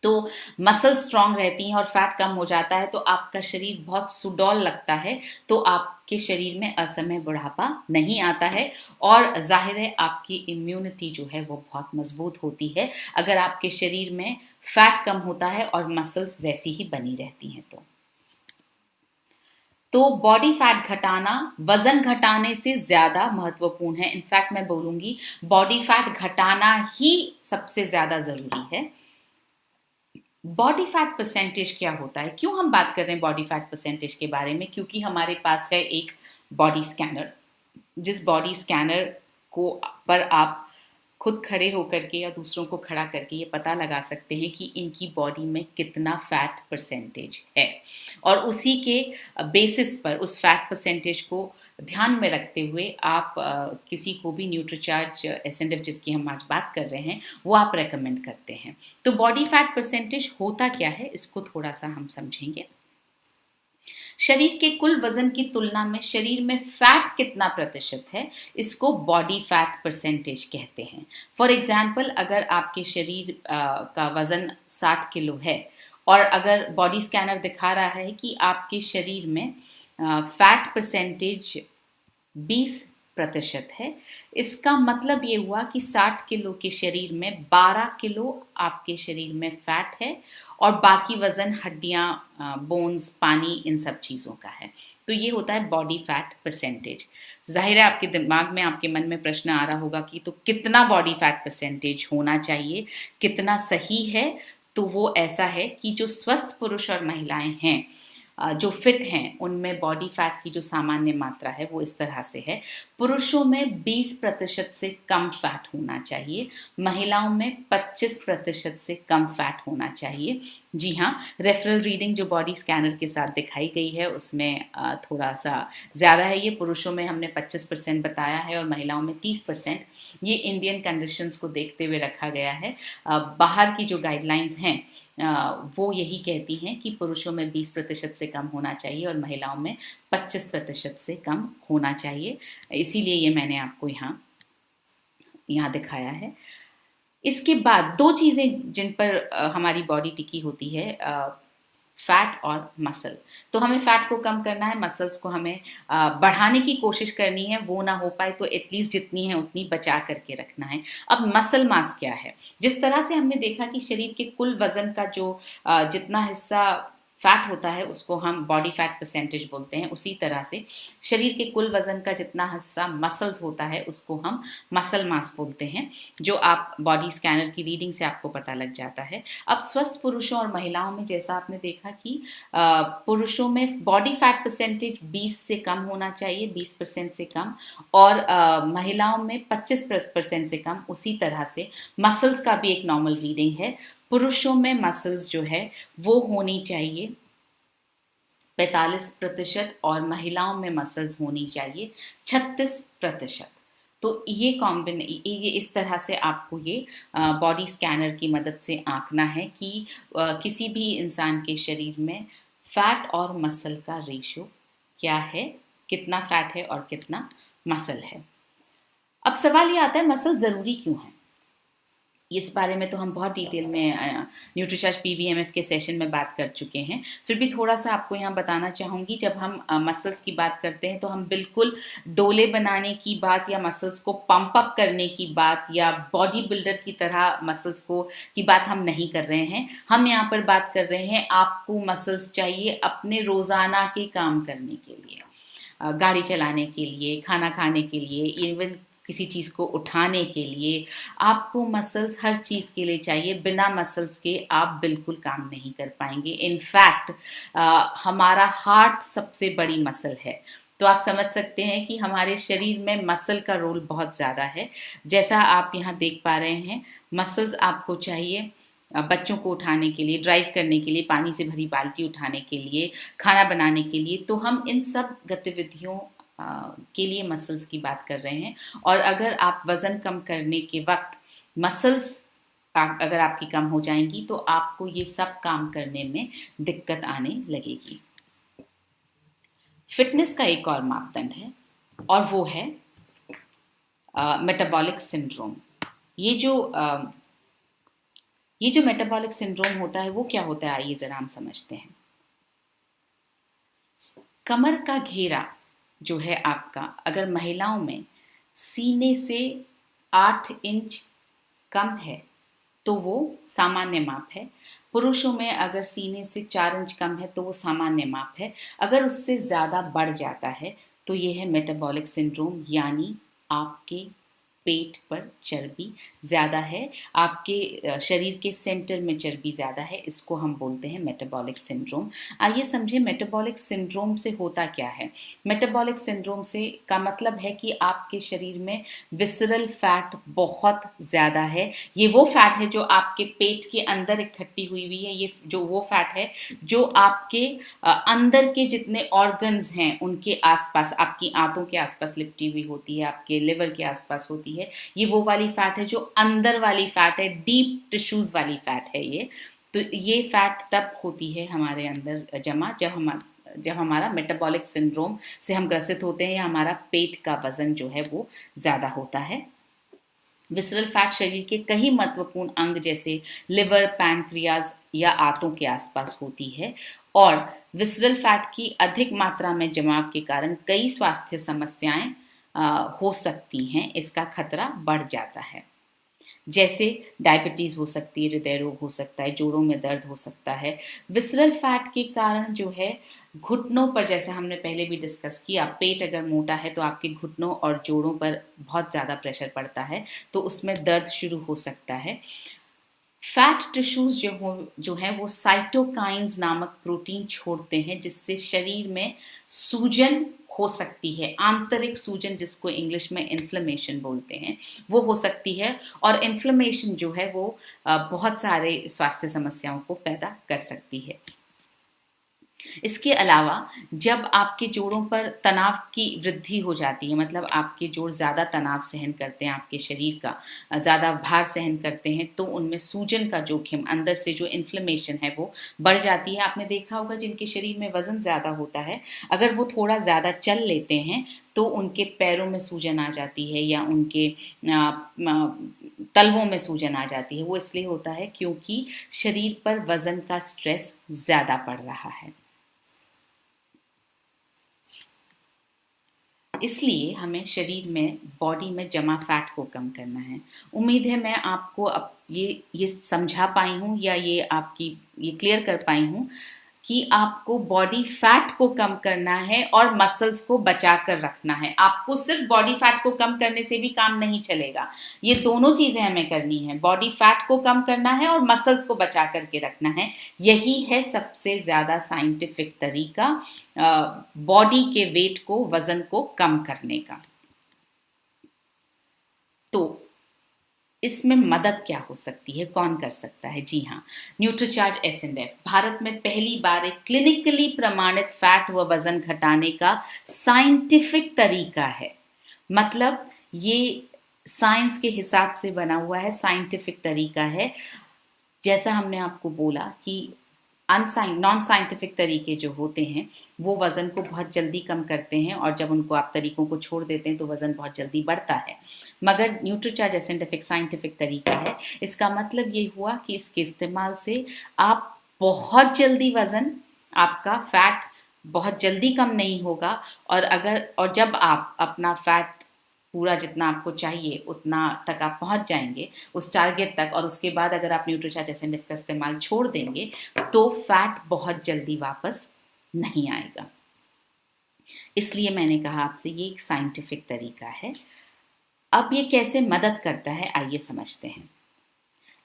तो मसल स्ट्रांग रहती हैं और फैट कम हो जाता है तो आपका शरीर बहुत सुडौल लगता है। तो आपके शरीर में असमय बुढ़ापा नहीं आता है और जाहिर है आपकी इम्यूनिटी जो है वो बहुत मजबूत होती है, अगर आपके शरीर में फैट कम होता है और मसल्स वैसी ही बनी रहती हैं। तो बॉडी फैट घटाना वजन घटाने से ज़्यादा महत्वपूर्ण है। इनफैक्ट मैं बोलूँगी बॉडी फैट घटाना ही सबसे ज़्यादा ज़रूरी है। बॉडी फैट परसेंटेज क्या होता है? क्यों हम बात कर रहे हैं बॉडी फैट परसेंटेज के बारे में? क्योंकि हमारे पास है एक बॉडी स्कैनर, जिस बॉडी स्कैनर को पर आप खुद खड़े होकर के या दूसरों को खड़ा करके ये पता लगा सकते हैं कि इनकी बॉडी में कितना फैट परसेंटेज है, और उसी के बेसिस पर उस फैट परसेंटेज को ध्यान में रखते हुए आप किसी को भी न्यूट्रीचार्ज एसेंडिव जिसकी हम आज बात कर रहे हैं वो आप रेकमेंड करते हैं। तो बॉडी फैट परसेंटेज होता क्या है, इसको थोड़ा सा हम समझेंगे। शरीर के कुल वजन की तुलना में शरीर में फैट कितना प्रतिशत है, इसको बॉडी फैट परसेंटेज कहते हैं। फॉर एग्जाम्पल, अगर आपके शरीर का वजन 60 किलो है और अगर बॉडी स्कैनर दिखा रहा है कि आपके शरीर में फैट परसेंटेज 20% है, इसका मतलब ये हुआ कि 60 किलो के शरीर में 12 किलो आपके शरीर में फैट है और बाकी वजन हड्डियां, बोन्स, पानी, इन सब चीज़ों का है। तो ये होता है बॉडी फैट परसेंटेज। जाहिर है आपके दिमाग में, आपके मन में प्रश्न आ रहा होगा कि तो कितना बॉडी फैट परसेंटेज होना चाहिए, कितना सही है? तो वो ऐसा है कि जो स्वस्थ पुरुष और महिलाएं हैं, जो फिट हैं, उनमें बॉडी फैट की जो सामान्य मात्रा है वो इस तरह से है। पुरुषों में 20% से कम फैट होना चाहिए, महिलाओं में 25% से कम फैट होना चाहिए। जी हाँ, रेफरल रीडिंग जो बॉडी स्कैनर के साथ दिखाई गई है उसमें थोड़ा सा ज़्यादा है। ये पुरुषों में हमने 25% बताया है और महिलाओं में 30%। ये इंडियन कंडीशंस को देखते हुए रखा गया है। बाहर की जो गाइडलाइंस हैं वो यही कहती हैं कि पुरुषों में 20% से कम होना चाहिए और महिलाओं में 25% से कम होना चाहिए। इसीलिए ये मैंने आपको यहाँ दिखाया है। इसके बाद दो चीज़ें जिन पर हमारी बॉडी टिकी होती है, फैट और मसल। तो हमें फैट को कम करना है, मसल्स को हमें बढ़ाने की कोशिश करनी है। वो ना हो पाए तो एटलीस्ट जितनी है उतनी बचा करके रखना है। अब मसल मास क्या है? जिस तरह से हमने देखा कि शरीर के कुल वजन का जो जितना हिस्सा फैट होता है उसको हम बॉडी फैट परसेंटेज बोलते हैं, उसी तरह से शरीर के कुल वजन का जितना हिस्सा मसल्स होता है उसको हम मसल मास बोलते हैं, जो आप बॉडी स्कैनर की रीडिंग से आपको पता लग जाता है। अब स्वस्थ पुरुषों और महिलाओं में जैसा आपने देखा कि पुरुषों में बॉडी फैट परसेंटेज 20 से कम होना चाहिए, 20% से कम, और महिलाओं में 25% से कम। उसी तरह से मसल्स का भी एक नॉर्मल रीडिंग है। पुरुषों में मसल्स जो है वो होनी चाहिए 45% और महिलाओं में मसल्स होनी चाहिए 36%। तो ये ये इस तरह से आपको ये बॉडी स्कैनर की मदद से आंकना है कि किसी भी इंसान के शरीर में फैट और मसल का रेशियो क्या है, कितना फैट है और कितना मसल है। अब सवाल ये आता है मसल ज़रूरी क्यों है? इस बारे में तो हम बहुत डिटेल में न्यूट्रीचार्ज पीवीएमएफ के सेशन में बात कर चुके हैं। फिर भी थोड़ा-सा आपको यहाँ बताना चाहूँगी, जब हम मसल्स की बात करते हैं तो हम बिल्कुल डोले बनाने की बात या मसल्स को पंप अप करने की बात या बॉडी बिल्डर की तरह मसल्स को की बात हम नहीं कर रहे हैं। हम यहाँ पर बात कर रहे हैं आपको मसल्स चाहिए अपने रोज़ाना के काम करने के लिए। गाड़ी चलाने के लिए, खाना खाने के लिए, इवन किसी चीज़ को उठाने के लिए आपको मसल्स हर चीज़ के लिए चाहिए। बिना मसल्स के आप बिल्कुल काम नहीं कर पाएंगे। इनफैक्ट हमारा हार्ट सबसे बड़ी मसल है, तो आप समझ सकते हैं कि हमारे शरीर में मसल का रोल बहुत ज़्यादा है। जैसा आप यहाँ देख पा रहे हैं, मसल्स आपको चाहिए बच्चों को उठाने के लिए, ड्राइव करने के लिए, पानी से भरी बाल्टी उठाने के लिए, खाना बनाने के लिए। तो हम इन सब गतिविधियों के लिए मसल्स की बात कर रहे हैं। और अगर आप वज़न कम करने के वक्त मसल्स अगर आपकी कम हो जाएंगी तो आपको ये सब काम करने में दिक्कत आने लगेगी। फिटनेस का एक और मापदंड है और वो है मेटाबॉलिक सिंड्रोम। ये जो मेटाबॉलिक सिंड्रोम होता है वो क्या होता है, आइए जरा हम समझते हैं। कमर का घेरा जो है आपका, अगर महिलाओं में सीने से 8 इंच कम है तो वो सामान्य माप है। पुरुषों में अगर सीने से 4 इंच कम है तो वो सामान्य माप है। अगर उससे ज़्यादा बढ़ जाता है तो ये है मेटाबॉलिक सिंड्रोम, यानी आपके पेट पर चर्बी ज़्यादा है, आपके शरीर के सेंटर में चर्बी ज़्यादा है। इसको हम बोलते हैं मेटाबॉलिक सिंड्रोम। आइए समझें मेटाबॉलिक सिंड्रोम से होता क्या है। मेटाबॉलिक सिंड्रोम से का मतलब है कि आपके शरीर में विसरल फैट बहुत ज़्यादा है। ये वो फैट है जो आपके पेट के अंदर इकट्ठी हुई हुई है। ये जो वो फैट है जो आपके अंदर के जितने ऑर्गन्स हैं उनके आसपास, आपकी आंतों के आसपास लिपटी हुई होती है, आपके लिवर के आसपास होती है। ये वो वाली फैट है जो अंदर वाली फैट है, डीप टिश्यूज वाली फैट है ये। तो ये फैट तब होती है हमारे अंदर जमा जब हमारा मेटाबॉलिक सिंड्रोम से हम ग्रसित होते हैं या हमारा पेट का वजन जो है वो ज़्यादा होता है। विसरल फैट शरीर के कई महत्वपूर्ण अंग जैसे लिवर, पैनक्रियाज या आंतों के आसपास होती है। और विसरल फैट की अधिक मात्रा में जमाव के कारण कई स्वास्थ्य समस्याएं हो सकती हैं। इसका खतरा बढ़ जाता है, जैसे डायबिटीज़ हो सकती है, हृदय रोग हो सकता है, जोड़ों में दर्द हो सकता है। विसरल फैट के कारण जो है घुटनों पर, जैसे हमने पहले भी डिस्कस किया, पेट अगर मोटा है तो आपके घुटनों और जोड़ों पर बहुत ज़्यादा प्रेशर पड़ता है, तो उसमें दर्द शुरू हो सकता है। फैट टिश्यूज जो है वो साइटोकाइंस नामक प्रोटीन छोड़ते हैं, जिससे शरीर में सूजन हो सकती है। आंतरिक सूजन, जिसको इंग्लिश में इन्फ्लेमेशन बोलते हैं, वो हो सकती है। और इन्फ्लेमेशन जो है वो बहुत सारे स्वास्थ्य समस्याओं को पैदा कर सकती है। इसके अलावा जब आपके जोड़ों पर तनाव की वृद्धि हो जाती है, मतलब आपके जोड़ ज़्यादा तनाव सहन करते हैं, आपके शरीर का ज़्यादा भार सहन करते हैं, तो उनमें सूजन का जोखिम, अंदर से जो इन्फ्लेमेशन है वो बढ़ जाती है। आपने देखा होगा जिनके शरीर में वज़न ज़्यादा होता है, अगर वो थोड़ा ज़्यादा चल लेते हैं तो उनके पैरों में सूजन आ जाती है या उनके तलवों में सूजन आ जाती है। वो इसलिए होता है क्योंकि शरीर पर वज़न का स्ट्रेस ज़्यादा पड़ रहा है। इसलिए हमें शरीर में, बॉडी में जमा फैट को कम करना है। उम्मीद है मैं आपको अब ये समझा पाई हूँ या ये आपकी ये क्लियर कर पाई हूँ कि आपको बॉडी फैट को कम करना है और मसल्स को बचा कर रखना है। आपको सिर्फ बॉडी फैट को कम करने से भी काम नहीं चलेगा, ये दोनों चीजें हमें करनी है। बॉडी फैट को कम करना है और मसल्स को बचा करके रखना है। यही है सबसे ज्यादा साइंटिफिक तरीका बॉडी के वेट को, वजन को कम करने का। तो इसमें मदद क्या हो सकती है, कौन कर सकता है? जी हाँ, न्यूट्रीचार्ज S&F भारत में पहली बार एक क्लिनिकली प्रमाणित फैट व वजन घटाने का साइंटिफिक तरीका है। मतलब ये साइंस के हिसाब से बना हुआ है, साइंटिफिक तरीका है। जैसा हमने आपको बोला कि नॉन साइंटिफिक तरीके जो होते हैं वो वज़न को बहुत जल्दी कम करते हैं, और जब उनको आप तरीकों को छोड़ देते हैं तो वज़न बहुत जल्दी बढ़ता है। मगर न्यूट्रीचार्ज एसेंटिफिक साइंटिफिक तरीका है। इसका मतलब ये हुआ कि इसके इस्तेमाल से आप बहुत जल्दी वज़न, आपका फैट बहुत जल्दी कम नहीं होगा, और जब आप अपना फैट पूरा जितना आपको चाहिए उतना तक आप पहुंच जाएंगे उस टारगेट तक, और उसके बाद अगर आप न्यूट्रीचार्ज एसेंटिव का इस्तेमाल छोड़ देंगे तो फैट बहुत जल्दी वापस नहीं आएगा। इसलिए मैंने कहा आपसे ये एक साइंटिफिक तरीका है। अब ये कैसे मदद करता है आइए समझते हैं।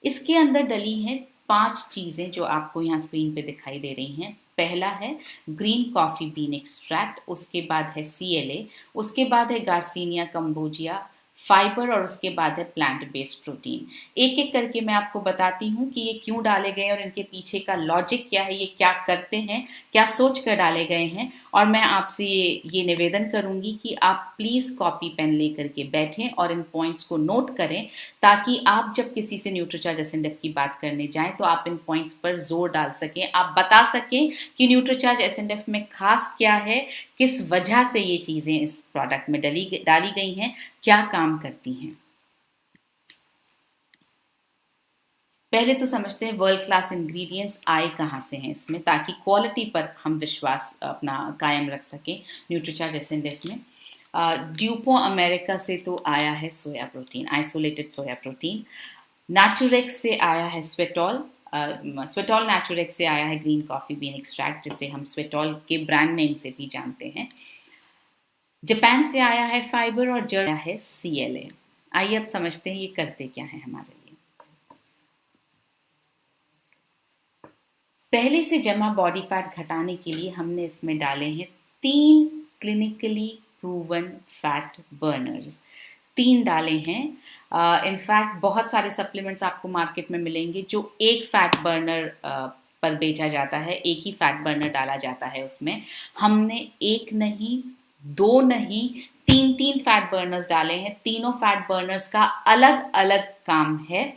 इसके अंदर डली हैं 5 चीज़ें जो आपको यहाँ स्क्रीन पे दिखाई दे रही हैं। पहला है ग्रीन कॉफ़ी बीन एक्सट्रैक्ट, उसके बाद है CLA, उसके बाद है गार्सिनिया कंबोजिया, फाइबर, और उसके बाद है प्लांट बेस्ड प्रोटीन। एक एक करके मैं आपको बताती हूँ कि ये क्यों डाले गए और इनके पीछे का लॉजिक क्या है, ये क्या करते हैं, क्या सोच कर डाले गए हैं। और मैं आपसे ये निवेदन करूँगी कि आप प्लीज़ कॉपी पेन लेकर के बैठें और इन पॉइंट्स को नोट करें, ताकि आप जब किसी से न्यूट्रीचार्ज एसेंटिव की बात करने जाएं तो आप इन पॉइंट्स पर जोर डाल सकें, आप बता सकें कि न्यूट्रीचार्ज एसेंटिव में खास क्या है, किस वजह से ये चीज़ें इस प्रोडक्ट में डाली गई हैं, क्या काम करती हैं। पहले तो समझते हैं वर्ल्ड क्लास इंग्रेडिएंट्स आए कहाँ से हैं इसमें, ताकि क्वालिटी पर हम विश्वास अपना कायम रख सकें न्यूट्रीचार्ज एसेंटिव में। ड्यूपो अमेरिका से तो आया है soya protein, isolated soya protein. Naturex से आया है स्वेटॉल, स्वेटॉल नेचुरेक्स से आया है ग्रीन कॉफ़ी बीन एक्सट्रैक्ट, जिसे हम स्वेटॉल के ब्रांड नेम से भी जानते हैं। जापान से आया है फाइबर, और जर्मनी है CLA। आइए अब समझते हैं ये करते क्या है हमारे लिए। पहले से जमा बॉडी फैट घटाने के लिए हमने इसमें डाले हैं 3 क्लिनिकली प्रूवन फैट बर्नर्स। 3 डाले हैं। इनफैक्ट बहुत सारे सप्लीमेंट्स आपको मार्केट में मिलेंगे जो एक फैट बर्नर पर बेचा जाता है, एक ही फैट बर्नर डाला जाता है उसमें। हमने एक नहीं, 2 नहीं, 3 फैट बर्नर्स डाले हैं। तीनों फैट बर्नर्स का अलग अलग काम है।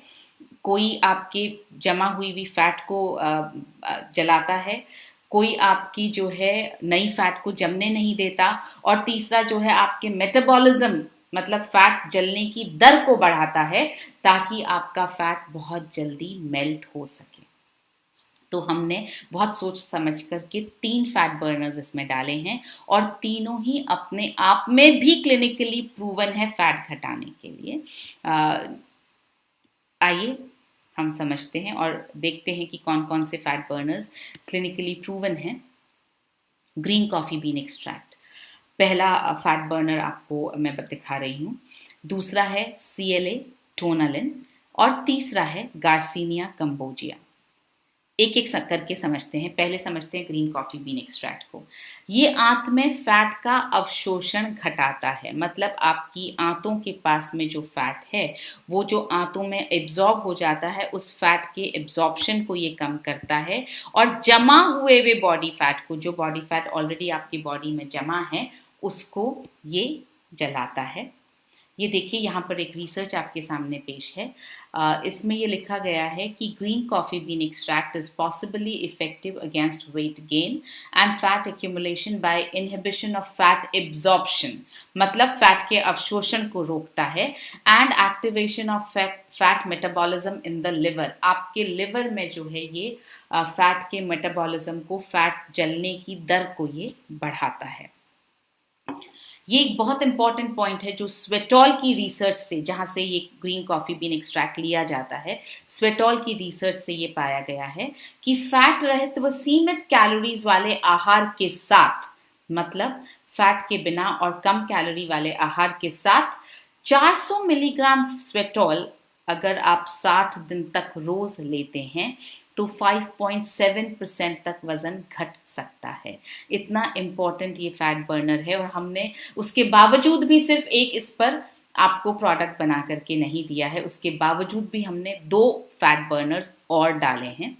कोई आपकी जमा हुई हुई फैट को जलाता है, कोई आपकी जो है नई फैट को जमने नहीं देता, और तीसरा जो है आपके मेटाबॉलिज्म मतलब फैट जलने की दर को बढ़ाता है, ताकि आपका फैट बहुत जल्दी मेल्ट हो सके। तो हमने बहुत सोच समझ करके 3 फैट बर्नर्स इसमें डाले हैं, और तीनों ही अपने आप में भी क्लिनिकली प्रूवन है फैट घटाने के लिए। आइए हम समझते हैं और देखते हैं कि कौन कौन से फैट बर्नर्स क्लिनिकली प्रूवन हैं। ग्रीन कॉफ़ी बीन एक्सट्रैक्ट पहला फैट बर्नर आपको मैं दिखा रही हूँ। दूसरा है CLA टोनालिन, और तीसरा है गार्सिनिया कंबोजिया। एक एक करके समझते हैं। पहले समझते हैं ग्रीन कॉफ़ी बीन एक्सट्रैक्ट को। ये आंत में फैट का अवशोषण घटाता है, मतलब आपकी आंतों के पास में जो फैट है वो जो आंतों में एब्जॉर्ब हो जाता है, उस फैट के एब्जॉर्प्शन को ये कम करता है, और जमा हुए हुए बॉडी फैट को, जो बॉडी फैट ऑलरेडी आपकी बॉडी में जमा है, उसको ये जलाता है। ये देखिए यहाँ पर एक रिसर्च आपके सामने पेश है। इसमें ये लिखा गया है कि green coffee bean extract is possibly effective against weight gain and fat accumulation by inhibition of fat absorption, मतलब फैट के अवशोषण को रोकता है, and activation of fat metabolism in the liver. आपके लिवर में जो है ये फैट के मेटाबॉलिज्म को, फैट जलने की दर को ये बढ़ाता है। ये एक बहुत इंपॉर्टेंट पॉइंट है जो स्वेटॉल की रिसर्च से, जहां से ये ग्रीन कॉफ़ी बीन एक्सट्रैक्ट लिया जाता है, स्वेटॉल की रिसर्च से ये पाया गया है कि फैट रहित व सीमित कैलोरीज वाले आहार के साथ, मतलब फैट के बिना और कम कैलोरी वाले आहार के साथ 400 मिलीग्राम स्वेटॉल अगर आप 60 दिन तक रोज लेते हैं तो 5.7% तक वजन घट सकता है। इतना इम्पोर्टेंट ये फैट बर्नर है, और हमने उसके बावजूद भी सिर्फ एक इस पर आपको प्रोडक्ट बना करके नहीं दिया है, उसके बावजूद भी हमने 2 फैट बर्नर्स और डाले हैं।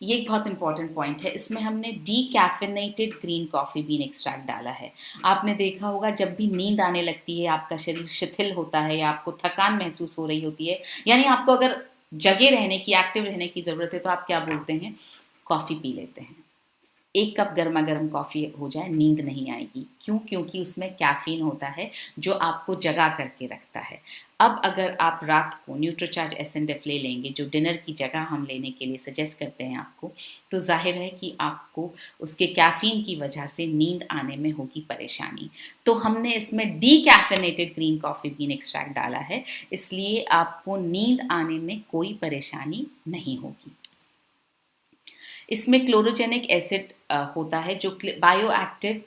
ये एक बहुत इंपॉर्टेंट पॉइंट है। इसमें हमने डीकैफिनेटेड ग्रीन कॉफ़ी बीन एक्सट्रैक्ट डाला है। आपने देखा होगा जब भी नींद आने लगती है, आपका शरीर शिथिल होता है या आपको थकान महसूस हो रही होती है, यानी आपको अगर जगे रहने की, एक्टिव रहने की ज़रूरत है, तो आप क्या बोलते हैं, कॉफ़ी पी लेते हैं। एक कप गर्मा गर्म कॉफ़ी हो जाए, नींद नहीं आएगी। क्यों? क्योंकि उसमें कैफ़ीन होता है जो आपको जगा करके रखता है। अब अगर आप रात को न्यूट्रीचार्ज एसएनडेफ ले लेंगे, जो डिनर की जगह हम लेने के लिए सजेस्ट करते हैं आपको, तो ज़ाहिर है कि आपको उसके कैफ़ीन की वजह से नींद आने में होगी परेशानी। तो हमने इसमें डीकैफेनेटेड ग्रीन कॉफ़ी बीन एक्सट्रैक्ट डाला है, इसलिए आपको नींद आने में कोई परेशानी नहीं होगी। इसमें क्लोरोजेनिक एसिड होता है जो बायो एक्टिव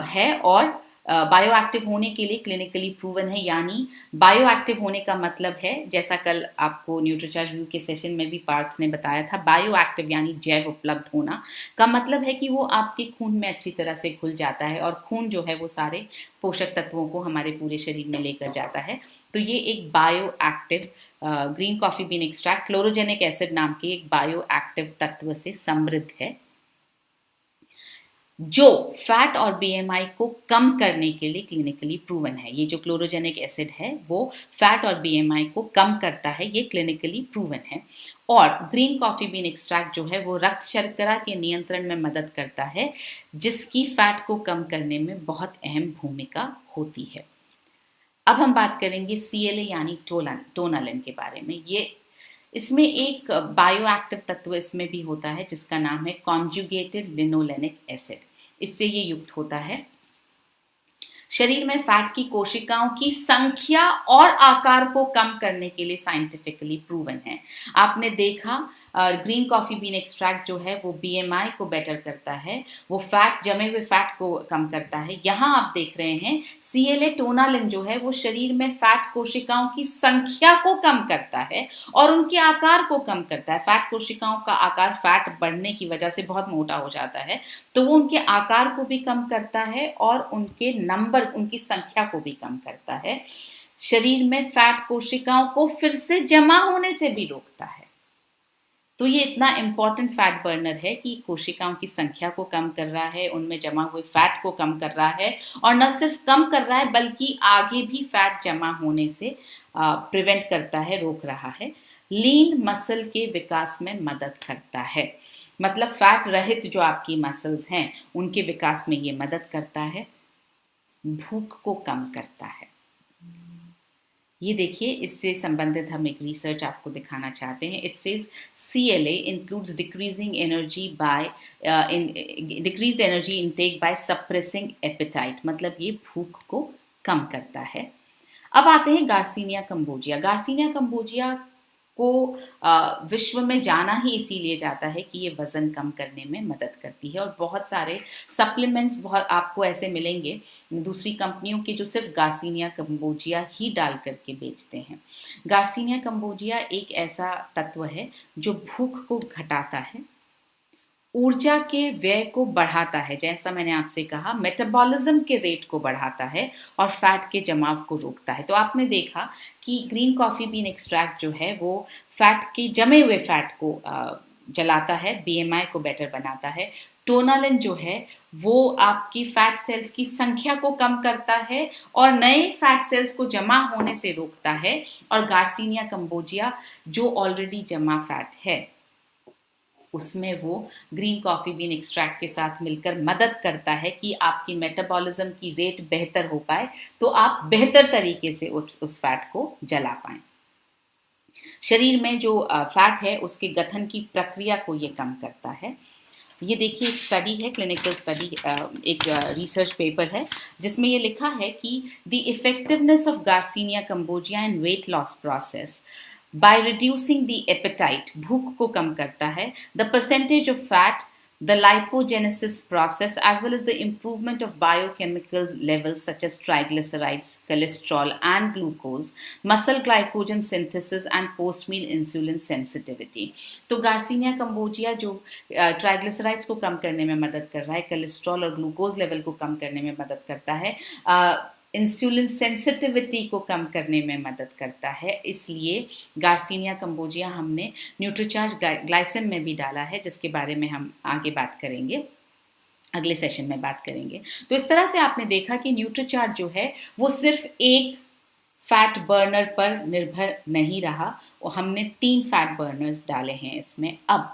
है, और बायो एक्टिव होने के लिए क्लिनिकली प्रूवन है। यानी बायो एक्टिव होने का मतलब है, जैसा कल आपको न्यूट्रीचार्ज व्यू के सेशन में भी पार्थ ने बताया था, बायो एक्टिव यानी जैव उपलब्ध होना का मतलब है कि वो आपके खून में अच्छी तरह से घुल जाता है, और खून जो है वो सारे पोषक तत्वों को हमारे पूरे शरीर में लेकर जाता है। तो ये एक bio active green coffee bean extract chlorogenic acid नाम के एक बायो एक्टिव तत्व से समृद्ध है, जो फैट और बीएमआई को कम करने के लिए क्लिनिकली प्रूवन है। ये जो क्लोरोजेनिक एसिड है वो फैट और बीएमआई को कम करता है, ये क्लिनिकली प्रूवन है। और ग्रीन कॉफी बीन एक्सट्रैक्ट जो है वो रक्त शर्करा के नियंत्रण में मदद करता है, जिसकी फैट को कम करने में बहुत अहम भूमिका होती है। अब हम बात करेंगे CLA यानी टोनालिन के बारे में। ये इसमें एक बायो एक्टिव तत्व इसमें भी होता है जिसका नाम है कॉन्जुगेटेड लिनोलेनिक एसिड। इससे ये युक्त होता है, शरीर में फैट की कोशिकाओं की संख्या और आकार को कम करने के लिए साइंटिफिकली प्रूवन है। आपने देखा ग्रीन कॉफी बीन एक्सट्रैक्ट जो है वो बीएमआई को बेटर करता है, वो फैट, जमे हुए फैट को कम करता है। यहाँ आप देख रहे हैं CLA टोनालिन जो है वो शरीर में फैट कोशिकाओं की संख्या को कम करता है और उनके आकार को कम करता है। फैट कोशिकाओं का आकार फैट बढ़ने की वजह से बहुत मोटा हो जाता है, तो वो उनके आकार को भी कम करता है और उनके नंबर, उनकी संख्या को भी कम करता है। शरीर में फैट कोशिकाओं को फिर से जमा होने से भी रोकता है। तो ये इतना इंपॉर्टेंट फैट बर्नर है कि कोशिकाओं की संख्या को कम कर रहा है, उनमें जमा हुए फैट को कम कर रहा है, और न सिर्फ कम कर रहा है बल्कि आगे भी फैट जमा होने से प्रिवेंट करता है, रोक रहा है। लीन मसल के विकास में मदद करता है, मतलब फैट रहित जो आपकी मसल्स हैं उनके विकास में ये मदद करता है। भूख को कम करता है। ये देखिए, इससे संबंधित हम एक रिसर्च आपको दिखाना चाहते हैं। It says CLA includes decreasing energy by decreased energy intake by suppressing appetite, मतलब ये भूख को कम करता है। अब आते हैं गार्सिनिया कंबोजिया। गार्सिनिया कंबोजिया को विश्व में जाना ही इसीलिए जाता है कि ये वज़न कम करने में मदद करती है, और बहुत सारे सप्लीमेंट्स बहुत आपको ऐसे मिलेंगे दूसरी कंपनियों के जो सिर्फ गार्सिनिया कंबोजिया ही डाल करके बेचते हैं। गार्सिनिया कंबोजिया एक ऐसा तत्व है जो भूख को घटाता है, ऊर्जा के व्यय को बढ़ाता है, जैसा मैंने आपसे कहा मेटाबॉलिज्म के रेट को बढ़ाता है और फैट के जमाव को रोकता है। तो आपने देखा कि ग्रीन कॉफी बीन एक्सट्रैक्ट जो है वो फैट के जमे हुए फैट को जलाता है, बीएमआई को बेटर बनाता है। टोनालिन जो है वो आपकी फैट सेल्स की संख्या को कम करता है और नए फैट सेल्स को जमा होने से रोकता है, और गार्सिनिया कंबोजिया जो ऑलरेडी जमा फैट है उसमें वो ग्रीन कॉफ़ी बीन एक्सट्रैक्ट के साथ मिलकर मदद करता है कि आपकी मेटाबॉलिज्म की रेट बेहतर हो पाए, तो आप बेहतर तरीके से उस फैट को जला पाएं। शरीर में जो फैट है उसके गठन की प्रक्रिया को ये कम करता है। ये देखिए, एक स्टडी है, क्लिनिकल स्टडी, एक रिसर्च पेपर है जिसमें ये लिखा है कि the effectiveness of garcinia cambogia in weight loss process by reducing the appetite, भूख को कम करता है, the percentage of fat, the lipogenesis process, as well as the improvement of biochemical levels such as triglycerides, cholesterol and glucose, muscle glycogen synthesis and post-meal insulin sensitivity। तो garcinia cambogia जो triglycerides को कम करने में मदद कर रहा है, cholesterol और ग्लूकोज लेवल को कम करने में मदद करता है, इंसुलिन सेंसिटिविटी को कम करने में मदद करता है। इसलिए गार्सिनिया कंबोजिया हमने न्यूट्रीचार्ज ग्लाइसिम में भी डाला है, जिसके बारे में हम आगे बात करेंगे, अगले सेशन में बात करेंगे। तो इस तरह से आपने देखा कि न्यूट्रीचार्ज जो है वो सिर्फ एक फैट बर्नर पर निर्भर नहीं रहा और हमने 3 फैट बर्नर्स डाले हैं इसमें। अब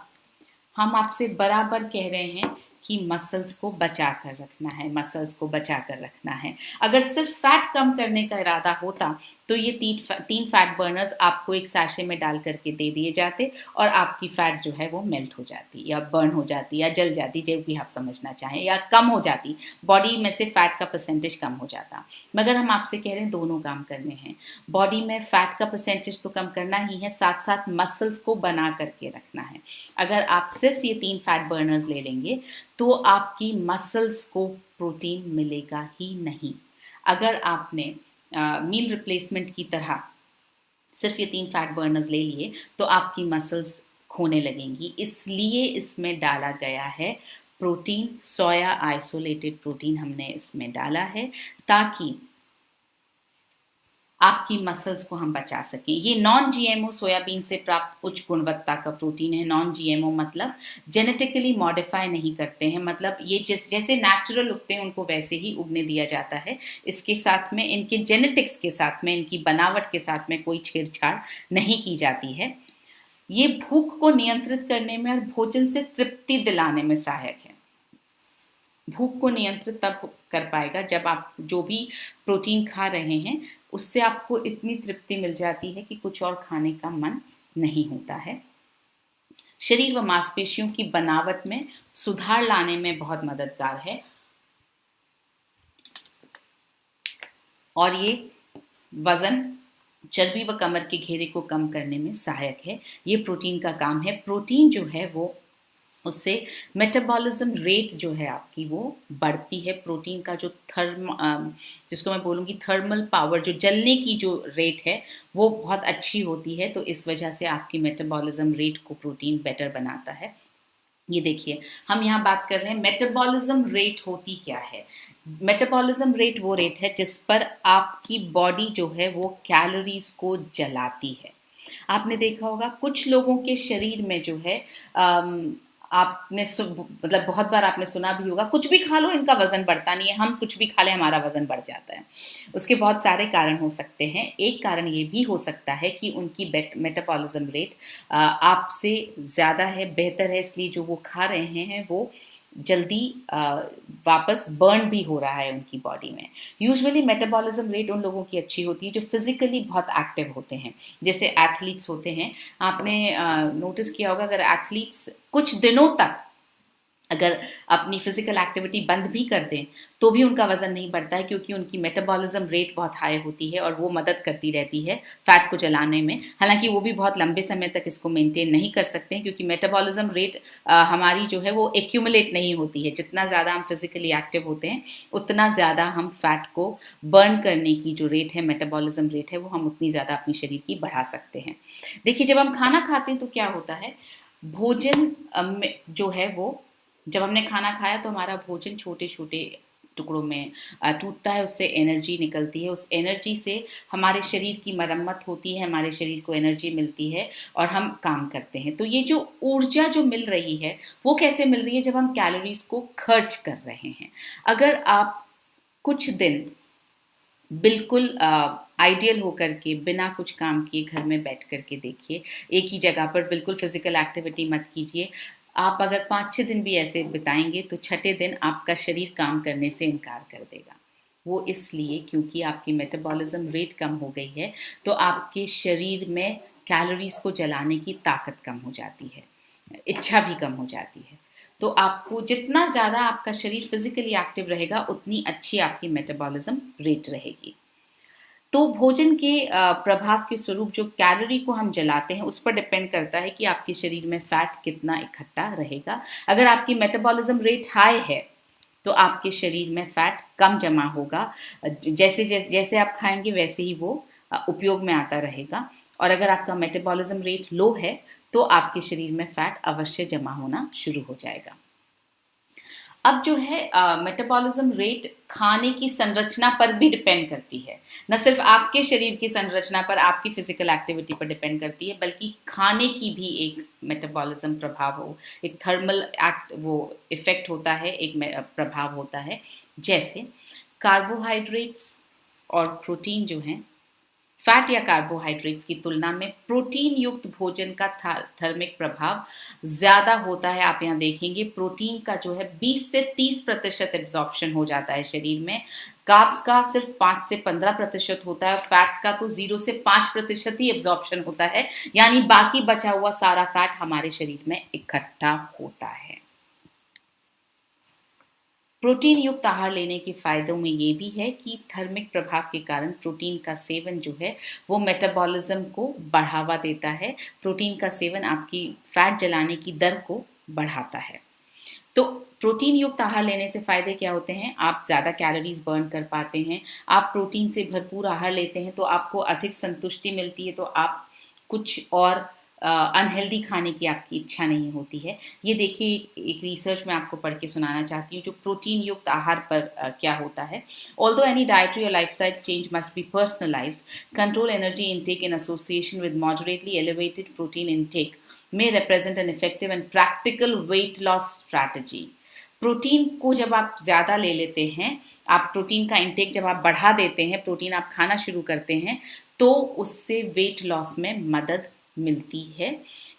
हम आपसे बराबर कह रहे हैं कि मसल्स को बचा कर रखना है, मसल्स को बचा कर रखना है। अगर सिर्फ फैट कम करने का इरादा होता तो ये 3 फैट बर्नर्स आपको एक सैशे में डाल करके दे दिए जाते और आपकी फैट जो है वो मेल्ट हो जाती या बर्न हो जाती या जल जाती, जो भी आप समझना चाहें, या कम हो जाती, बॉडी में से फैट का परसेंटेज कम हो जाता। मगर हम आपसे कह रहे हैं दोनों काम करने हैं। बॉडी में फैट का परसेंटेज तो कम करना ही है, साथ साथ मसल्स को बना करके रखना है। अगर आप सिर्फ ये 3 फैट बर्नर्स ले लेंगे तो आपकी मसल्स को प्रोटीन मिलेगा ही नहीं। अगर आपने मील रिप्लेसमेंट की तरह सिर्फ ये 3 फैट बर्नर्स ले लिए तो आपकी मसल्स खोने लगेंगी। इसलिए इसमें डाला गया है प्रोटीन, सोया आइसोलेटेड प्रोटीन हमने इसमें डाला है ताकि आपकी मसल्स को हम बचा सकें। ये नॉन जीएमओ सोयाबीन से प्राप्त उच्च गुणवत्ता का प्रोटीन है। नॉन जीएमओ मतलब जेनेटिकली मॉडिफाई नहीं करते हैं, मतलब ये जैसे नेचुरल उगते हैं उनको वैसे ही उगने दिया जाता है। इसके साथ में, इनके जेनेटिक्स के साथ में, इनकी बनावट के साथ में कोई छेड़छाड़ नहीं की जाती है। ये भूख को नियंत्रित करने में और भोजन से तृप्ति दिलाने में सहायक है। भूख को नियंत्रित तब कर पाएगा जब आप जो भी प्रोटीन खा रहे हैं उससे आपको इतनी तृप्ति मिल जाती है कि कुछ और खाने का मन नहीं होता है। शरीर व मांसपेशियों की बनावट में सुधार लाने में बहुत मददगार है और ये वजन, चर्बी व कमर के घेरे को कम करने में सहायक है। ये प्रोटीन का काम है। प्रोटीन जो है वो, उससे मेटाबॉलिज्म रेट जो है आपकी वो बढ़ती है। प्रोटीन का जो जिसको मैं बोलूँगी थर्मल पावर, जो जलने की जो रेट है वो बहुत अच्छी होती है। तो इस वजह से आपकी मेटाबॉलिज्म रेट को प्रोटीन बेटर बनाता है। ये देखिए, हम यहाँ बात कर रहे हैं मेटाबॉलिज्म रेट होती क्या है। मेटाबॉलिज्म रेट वो रेट है जिस पर आपकी बॉडी जो है वो कैलोरीज को जलाती है। आपने देखा होगा कुछ लोगों के शरीर में जो है आपने मतलब बहुत बार आपने सुना भी होगा, कुछ भी खा लो इनका वजन बढ़ता नहीं है, हम कुछ भी खा लें हमारा वजन बढ़ जाता है। उसके बहुत सारे कारण हो सकते हैं। एक कारण ये भी हो सकता है कि उनकी मेटाबॉलिज्म रेट आपसे ज़्यादा है, बेहतर है, इसलिए जो वो खा रहे हैं वो जल्दी वापस बर्न भी हो रहा है उनकी बॉडी में। यूजुअली मेटाबॉलिज्म रेट उन लोगों की अच्छी होती है जो फिजिकली बहुत एक्टिव होते हैं, जैसे एथलीट्स होते हैं। आपने नोटिस किया होगा, अगर एथलीट्स कुछ दिनों तक अगर अपनी फिजिकल एक्टिविटी बंद भी कर दें तो भी उनका वजन नहीं बढ़ता है, क्योंकि उनकी मेटाबॉलिज्म रेट बहुत हाई होती है और वो मदद करती रहती है फैट को जलाने में। हालांकि वो भी बहुत लंबे समय तक इसको मेंटेन नहीं कर सकते हैं, क्योंकि मेटाबॉलिज्म रेट हमारी जो है वो एक्यूमुलेट नहीं होती है। जितना ज़्यादा हम फिजिकली एक्टिव होते हैं उतना ज़्यादा हम फैट को बर्न करने की जो रेट है, मेटाबॉलिज्म रेट है, वो हम उतनी ज़्यादा अपनी शरीर की बढ़ा सकते हैं। देखिए, जब हम खाना खाते हैं तो क्या होता है, भोजन जो है वो, जब हमने खाना खाया तो हमारा भोजन छोटे छोटे टुकड़ों में टूटता है, उससे एनर्जी निकलती है। उस एनर्जी से हमारे शरीर की मरम्मत होती है, हमारे शरीर को एनर्जी मिलती है और हम काम करते हैं। तो ये जो ऊर्जा जो मिल रही है वो कैसे मिल रही है, जब हम कैलोरीज को खर्च कर रहे हैं। अगर आप कुछ दिन बिल्कुल आइडियल होकर के बिना कुछ काम किए घर में बैठ करके देखिए, एक ही जगह पर बिल्कुल फिजिकल एक्टिविटी मत कीजिए। आप अगर 5-6 दिन भी ऐसे बिताएंगे तो छठे दिन आपका शरीर काम करने से इनकार कर देगा। वो इसलिए क्योंकि आपकी मेटाबॉलिज्म रेट कम हो गई है, तो आपके शरीर में कैलोरीज को जलाने की ताकत कम हो जाती है, इच्छा भी कम हो जाती है। तो आपको जितना ज़्यादा आपका शरीर फिजिकली एक्टिव रहेगा उतनी अच्छी आपकी मेटाबॉलिज्म रेट रहेगी। तो भोजन के प्रभाव के स्वरूप जो कैलोरी को हम जलाते हैं उस पर डिपेंड करता है कि आपके शरीर में फैट कितना इकट्ठा रहेगा। अगर आपकी मेटाबॉलिज्म रेट हाई है तो आपके शरीर में फैट कम जमा होगा, जैसे जैसे जैसे आप खाएंगे वैसे ही वो उपयोग में आता रहेगा। और अगर आपका मेटाबॉलिज्म रेट लो है तो आपके शरीर में फैट अवश्य जमा होना शुरू हो जाएगा। अब जो है मेटाबॉलिज्म रेट खाने की संरचना पर भी डिपेंड करती है, न सिर्फ आपके शरीर की संरचना पर, आपकी फिजिकल एक्टिविटी पर डिपेंड करती है, बल्कि खाने की भी एक मेटाबॉलिज्म प्रभाव हो, एक थर्मल एक्ट वो इफेक्ट होता है, एक प्रभाव होता है। जैसे कार्बोहाइड्रेट्स और प्रोटीन जो हैं फैट या कार्बोहाइड्रेट्स की तुलना में प्रोटीन युक्त भोजन का थर्मिक प्रभाव ज़्यादा होता है। आप यहाँ देखेंगे प्रोटीन का जो है 20 से 30% एब्जॉर्प्शन हो जाता है शरीर में, कार्ब्स का सिर्फ 5 से 15% होता है, फैट्स का तो 0 से 5% ही एब्जॉर्प्शन होता है, यानी बाकी बचा हुआ सारा फैट हमारे शरीर में इकट्ठा होता है। प्रोटीन युक्त आहार लेने के फायदों में ये भी है कि थर्मिक प्रभाव के कारण प्रोटीन का सेवन जो है वो मेटाबॉलिज्म को बढ़ावा देता है। प्रोटीन का सेवन आपकी फैट जलाने की दर को बढ़ाता है। तो प्रोटीन युक्त आहार लेने से फायदे क्या होते हैं? आप ज़्यादा कैलोरीज बर्न कर पाते हैं। आप प्रोटीन से भरपूर आहार लेते हैं तो आपको अधिक संतुष्टि मिलती है, तो आप कुछ और अनहेल्दी खाने की आपकी इच्छा नहीं होती है। ये देखिए एक रिसर्च मैं आपको पढ़ के सुनाना चाहती हूँ जो प्रोटीन युक्त आहार पर क्या होता है। ऑल्दो एनी डाइटरी और lifestyle change must be personalised, control energy intake in association with moderately elevated protein intake may represent an effective and practical weight loss strategy। Protein को जब आप ज़्यादा ले लेते हैं, आप प्रोटीन का इंटेक जब आप बढ़ा देते हैं, प्रोटीन आप खाना शुरू करते हैं, तो उससे वेट लॉस में मदद मिलती है,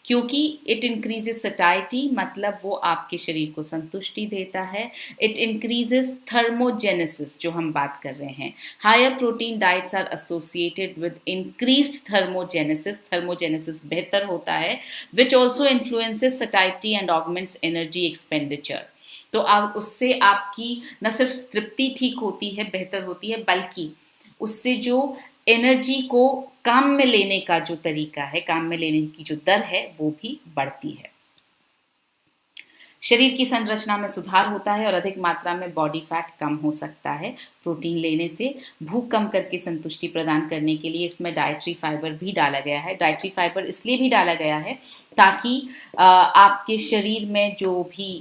क्योंकि इट इंक्रीजेस सटाइटी, मतलब वो आपके शरीर को संतुष्टि देता है। इट इंक्रीजेस थर्मोजेनेसिस, जो हम बात कर रहे हैं। Higher protein diets are associated with increased thermogenesis, thermogenesis बेहतर होता है, which also influences satiety and augments energy expenditure. तो अब उससे आपकी न सिर्फ तृप्ति ठीक होती है, बेहतर होती है, बल्कि उससे जो एनर्जी को काम में लेने का जो तरीका है, काम में लेने की जो दर है, वो भी बढ़ती है। शरीर की संरचना में सुधार होता है और अधिक मात्रा में बॉडी फैट कम हो सकता है प्रोटीन लेने से। भूख कम करके संतुष्टि प्रदान करने के लिए इसमें डाइटरी फाइबर भी डाला गया है। डाइटरी फाइबर इसलिए भी डाला गया है ताकि आपके शरीर में जो भी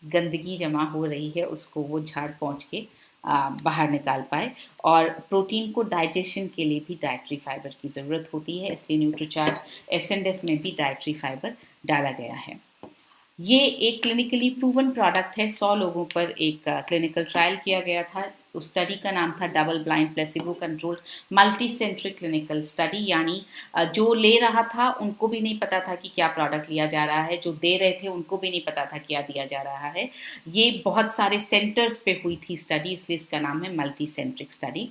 गंदगी जमा हो रही है उसको वो झाड़ पोंछ के बाहर निकाल पाए। और प्रोटीन को डाइजेशन के लिए भी डाइटरी फाइबर की ज़रूरत होती है, इसलिए न्यूट्रीचार्ज एसएनएफ में भी डाइटरी फाइबर डाला गया है। ये एक क्लिनिकली प्रूवन प्रोडक्ट है। 100 लोगों पर एक क्लिनिकल ट्रायल किया गया था। उस स्टडी का नाम था double blind placebo controlled multi centric clinical study, यानी जो ले रहा था उनको भी नहीं पता था कि क्या प्रोडक्ट लिया जा रहा है, जो दे रहे थे उनको भी नहीं पता था क्या दिया जा रहा है। ये बहुत सारे सेंटर्स पे हुई थी स्टडी, इसलिए इसका नाम है मल्टी सेंट्रिक स्टडी।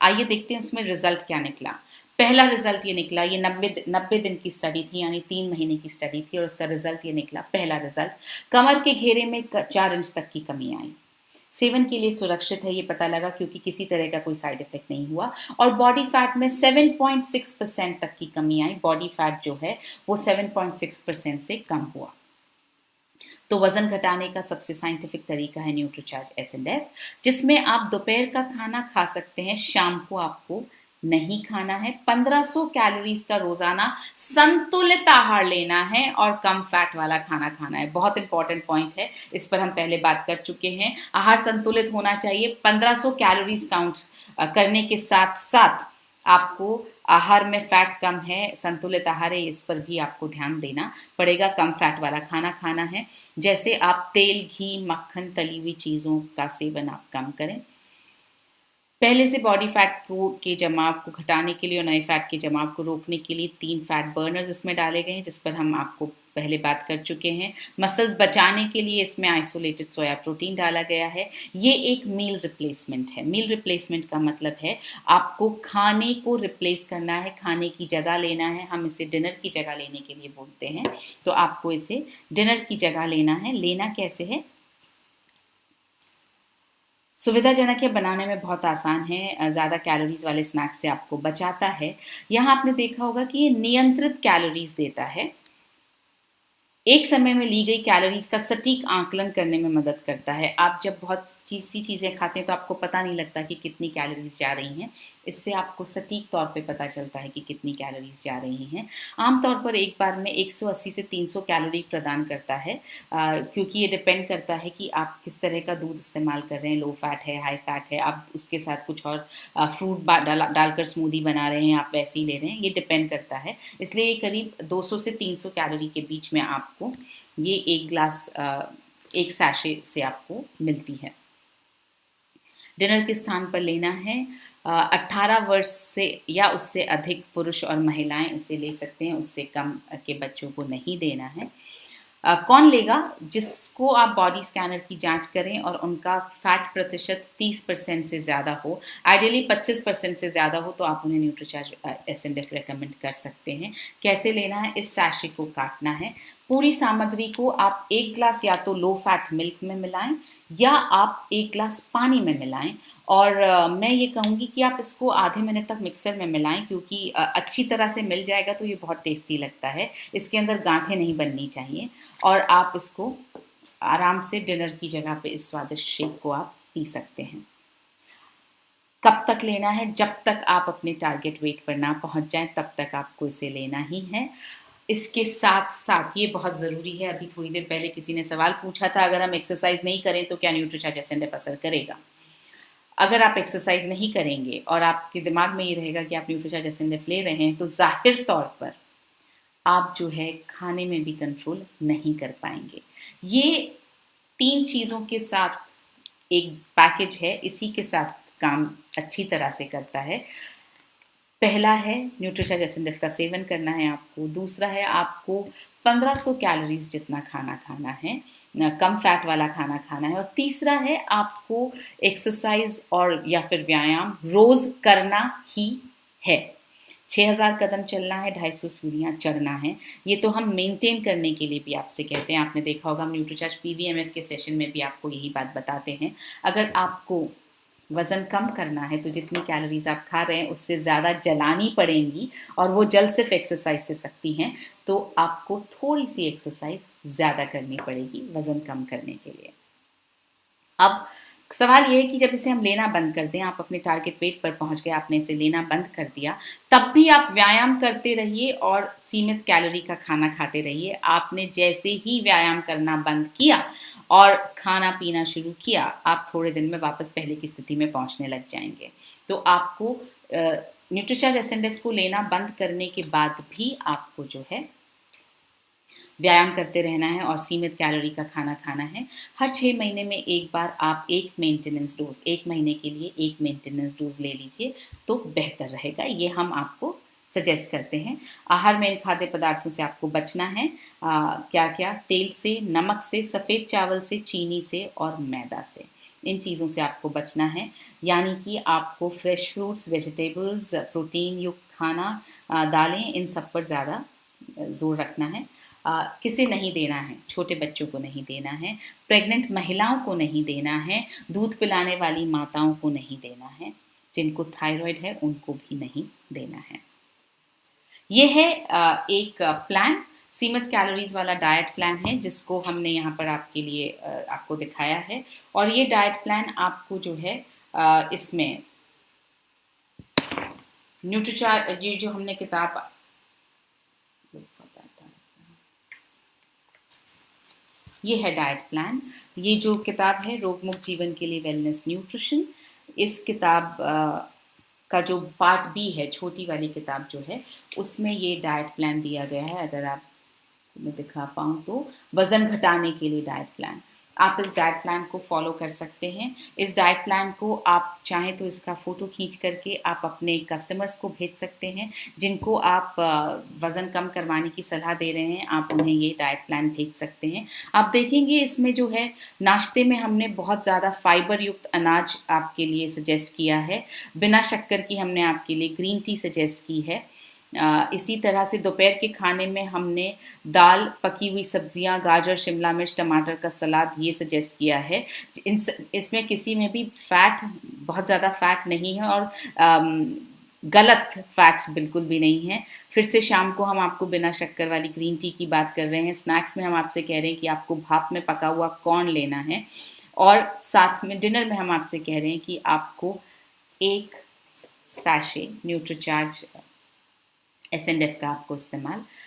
आइए देखते हैं उसमें रिजल्ट क्या निकला। पहला रिजल्ट ये निकला, ये 90 दिन की स्टडी थी, यानी 3 महीने की स्टडी थी, और उसका रिजल्ट ये निकला। पहला रिजल्ट, कमर के घेरे में 4 इंच तक की कमी आई। सेवन के लिए सुरक्षित है ये पता लगा क्योंकि किसी तरह का कोई साइड इफेक्ट नहीं हुआ। और बॉडी फैट में 7.6% तक की कमी आई। बॉडी फैट जो है वो 7.6% से कम हुआ। तो वजन घटाने का सबसे साइंटिफिक तरीका है न्यूट्रीचार्ज एसएनएफ, जिसमें आप दोपहर का खाना खा सकते हैं, शाम को आपको नहीं खाना है। 1500 कैलोरीज का रोजाना संतुलित आहार लेना है और कम फैट वाला खाना खाना है। बहुत इंपॉर्टेंट पॉइंट है, इस पर हम पहले बात कर चुके हैं। आहार संतुलित होना चाहिए। 1500 कैलोरीज काउंट करने के साथ साथ आपको आहार में फैट कम है, संतुलित आहार है, इस पर भी आपको ध्यान देना पड़ेगा। कम फैट वाला खाना खाना है, जैसे आप तेल, घी, मक्खन, तली हुई चीज़ों का सेवन आप कम करें। पहले से बॉडी फैट के जमाव को घटाने के लिए और नए फैट के जमाव को रोकने के लिए 3 फैट बर्नर्स इसमें डाले गए हैं, जिस पर हम आपको पहले बात कर चुके हैं। मसल्स बचाने के लिए इसमें आइसोलेटेड सोया प्रोटीन डाला गया है। ये एक मील रिप्लेसमेंट है। मील रिप्लेसमेंट का मतलब है आपको खाने को रिप्लेस करना है, खाने की जगह लेना है। हम इसे डिनर की जगह लेने के लिए बोलते हैं, तो आपको इसे डिनर की जगह लेना है। लेना कैसे है? सुविधाजनक है, बनाने में बहुत आसान है, ज़्यादा कैलोरीज वाले स्नैक्स से आपको बचाता है। यहाँ आपने देखा होगा कि ये नियंत्रित कैलोरीज देता है। एक समय में ली गई कैलोरीज का सटीक आंकलन करने में मदद करता है। आप जब बहुत सी चीज़ें खाते हैं तो आपको पता नहीं लगता कि कितनी कैलोरीज जा रही हैं। इससे आपको सटीक तौर पे पता चलता है कि कितनी कैलोरीज जा रही हैं। आमतौर पर एक बार में 180 से 300 कैलोरी प्रदान करता है, क्योंकि ये डिपेंड करता है कि आप किस तरह का दूध इस्तेमाल कर रहे हैं। लो फैट है, हाई फैट है, आप उसके साथ कुछ और फ्रूट डालकर स्मूदी बना रहे हैं, आप वैसे ही ले रहे हैं, ये डिपेंड करता है। इसलिए ये करीब 200 से 300 कैलोरी के बीच में आपको ये एक ग्लास, एक सैशे से आपको मिलती है। डिनर के स्थान पर लेना है। 18 वर्ष से या उससे अधिक पुरुष और महिलाएं इसे ले सकते हैं, उससे कम के बच्चों को नहीं देना है। कौन लेगा? जिसको आप बॉडी स्कैनर की जांच करें और उनका फैट प्रतिशत 30% से ज़्यादा हो, आइडियली 25% से ज़्यादा हो, तो आप उन्हें न्यूट्रीचार्ज एसएनएफ रेकमेंड कर सकते हैं। कैसे लेना है? इस सैशे को काटना है। पूरी सामग्री को आप 1 ग्लास या तो लो फैट मिल्क में मिलाएं या आप 1 ग्लास पानी में मिलाएं। और मैं ये कहूँगी कि आप इसको आधे मिनट तक मिक्सर में मिलाएं, क्योंकि अच्छी तरह से मिल जाएगा तो ये बहुत टेस्टी लगता है। इसके अंदर गांठें नहीं बननी चाहिए और आप इसको आराम से डिनर की जगह पे इस स्वादिष्ट शेक को आप पी सकते हैं। कब तक लेना है? जब तक आप अपने टारगेट वेट पर ना पहुंच जाएं तब तक आपको इसे लेना ही है। इसके साथ साथ ये बहुत ज़रूरी है, अभी थोड़ी देर पहले किसी ने सवाल पूछा था, अगर हम एक्सरसाइज नहीं करें तो क्या न्यूट्रीचार्ज एसएनएफ असर करेगा? अगर आप एक्सरसाइज नहीं करेंगे और आपके दिमाग में ये रहेगा कि आप न्यूट्रीचार्ज एसएनएफ ले रहे हैं, तो जाहिर तौर पर आप जो है खाने में भी कंट्रोल नहीं कर पाएंगे। ये 3 चीज़ों के साथ एक पैकेज है, इसी के साथ काम अच्छी तरह से करता है। पहला है न्यूट्रीचार्ज एसएनएफ का सेवन करना है आपको। दूसरा है आपको 1500 कैलोरीज जितना खाना खाना है, कम फैट वाला खाना खाना है। और तीसरा है आपको एक्सरसाइज और या फिर व्यायाम रोज करना ही है। 6000 कदम चलना है, 250 सीढ़ियाँ चढ़ना है। ये तो हम मेंटेन करने के लिए भी आपसे कहते हैं। आपने देखा होगा हम न्यूट्रीचार्ज पीवीएमएफ के सेशन में भी आपको यही बात बताते हैं। अगर आपको वज़न कम करना है तो जितनी कैलोरीज आप खा रहे हैं उससे ज़्यादा जलानी पड़ेंगी, और वो जल सिर्फ एक्सरसाइज से सकती हैं। तो आपको थोड़ी सी एक्सरसाइज ज़्यादा करनी पड़ेगी वज़न कम करने के लिए। अब सवाल ये है कि जब इसे हम लेना बंद कर दें, आप अपने टारगेट वेट पर पहुंच गए, आपने इसे लेना बंद कर दिया, तब भी आप व्यायाम करते रहिए और सीमित कैलोरी का खाना खाते रहिए। आपने जैसे ही व्यायाम करना बंद किया और खाना पीना शुरू किया, आप थोड़े दिन में वापस पहले की स्थिति में पहुंचने लग जाएंगे। तो आपको न्यूट्रीचार्ज एसएनएफ को लेना बंद करने के बाद भी आपको जो है व्यायाम करते रहना है और सीमित कैलोरी का खाना खाना है। हर 6 महीने में एक बार आप एक मेंटेनेंस डोज, 1 महीने के लिए एक मेंटेनेंस डोज ले लीजिए तो बेहतर रहेगा। ये हम आपको सजेस्ट करते हैं। आहार में खाद्य पदार्थों से आपको बचना है। क्या क्या? तेल से, नमक से, सफ़ेद चावल से, चीनी से और मैदा से। इन चीज़ों से आपको बचना है। यानी कि आपको फ्रेश फ्रूट्स, वेजिटेबल्स, प्रोटीन युक्त खाना, दालें, इन सब पर ज़्यादा जोर रखना है। किसे नहीं देना है? छोटे बच्चों को नहीं देना है, प्रेग्नेंट महिलाओं को नहीं देना है, दूध पिलाने वाली माताओं को नहीं देना है, जिनको थायराइड है उनको भी नहीं देना है। ये है एक प्लान, सीमित कैलोरीज वाला डाइट प्लान है, जिसको हमने यहाँ पर आपके लिए आपको दिखाया है। और ये डाइट प्लान आपको जो है इसमें न्यूट्रीचार्ज, ये जो हमने किताब, ये है डाइट प्लान। ये जो किताब है रोग मुक्त जीवन के लिए वेलनेस न्यूट्रिशन, इस किताब का जो पार्ट बी है, छोटी वाली किताब जो है, उसमें ये डाइट प्लान दिया गया है। अगर आप मैं दिखा पाऊँ तो वज़न घटाने के लिए डाइट प्लान, आप इस डाइट प्लान को फॉलो कर सकते हैं। इस डाइट प्लान को आप चाहें तो इसका फ़ोटो खींच करके आप अपने कस्टमर्स को भेज सकते हैं, जिनको आप वज़न कम करवाने की सलाह दे रहे हैं, आप उन्हें ये डाइट प्लान भेज सकते हैं। आप देखेंगे इसमें जो है नाश्ते में हमने बहुत ज़्यादा फाइबर युक्त अनाज आपके लिए सजेस्ट किया है। बिना शक्कर की हमने आपके लिए ग्रीन टी सजेस्ट की है। इसी तरह से दोपहर के खाने में हमने दाल, पकी हुई सब्जियां, गाजर, शिमला मिर्च, टमाटर का सलाद ये सजेस्ट किया है। इसमें किसी में भी फैट, बहुत ज़्यादा फैट नहीं है और गलत फैट बिल्कुल भी नहीं है। फिर से शाम को हम आपको बिना शक्कर वाली ग्रीन टी की बात कर रहे हैं। स्नैक्स में हम आपसे कह रहे हैं कि आपको भाप में पका हुआ कॉर्न लेना है। और साथ में डिनर में हम आपसे कह रहे हैं कि आपको एक सैशे न्यूट्रीचार्ज एसएनएफ का आपको इस्तेमाल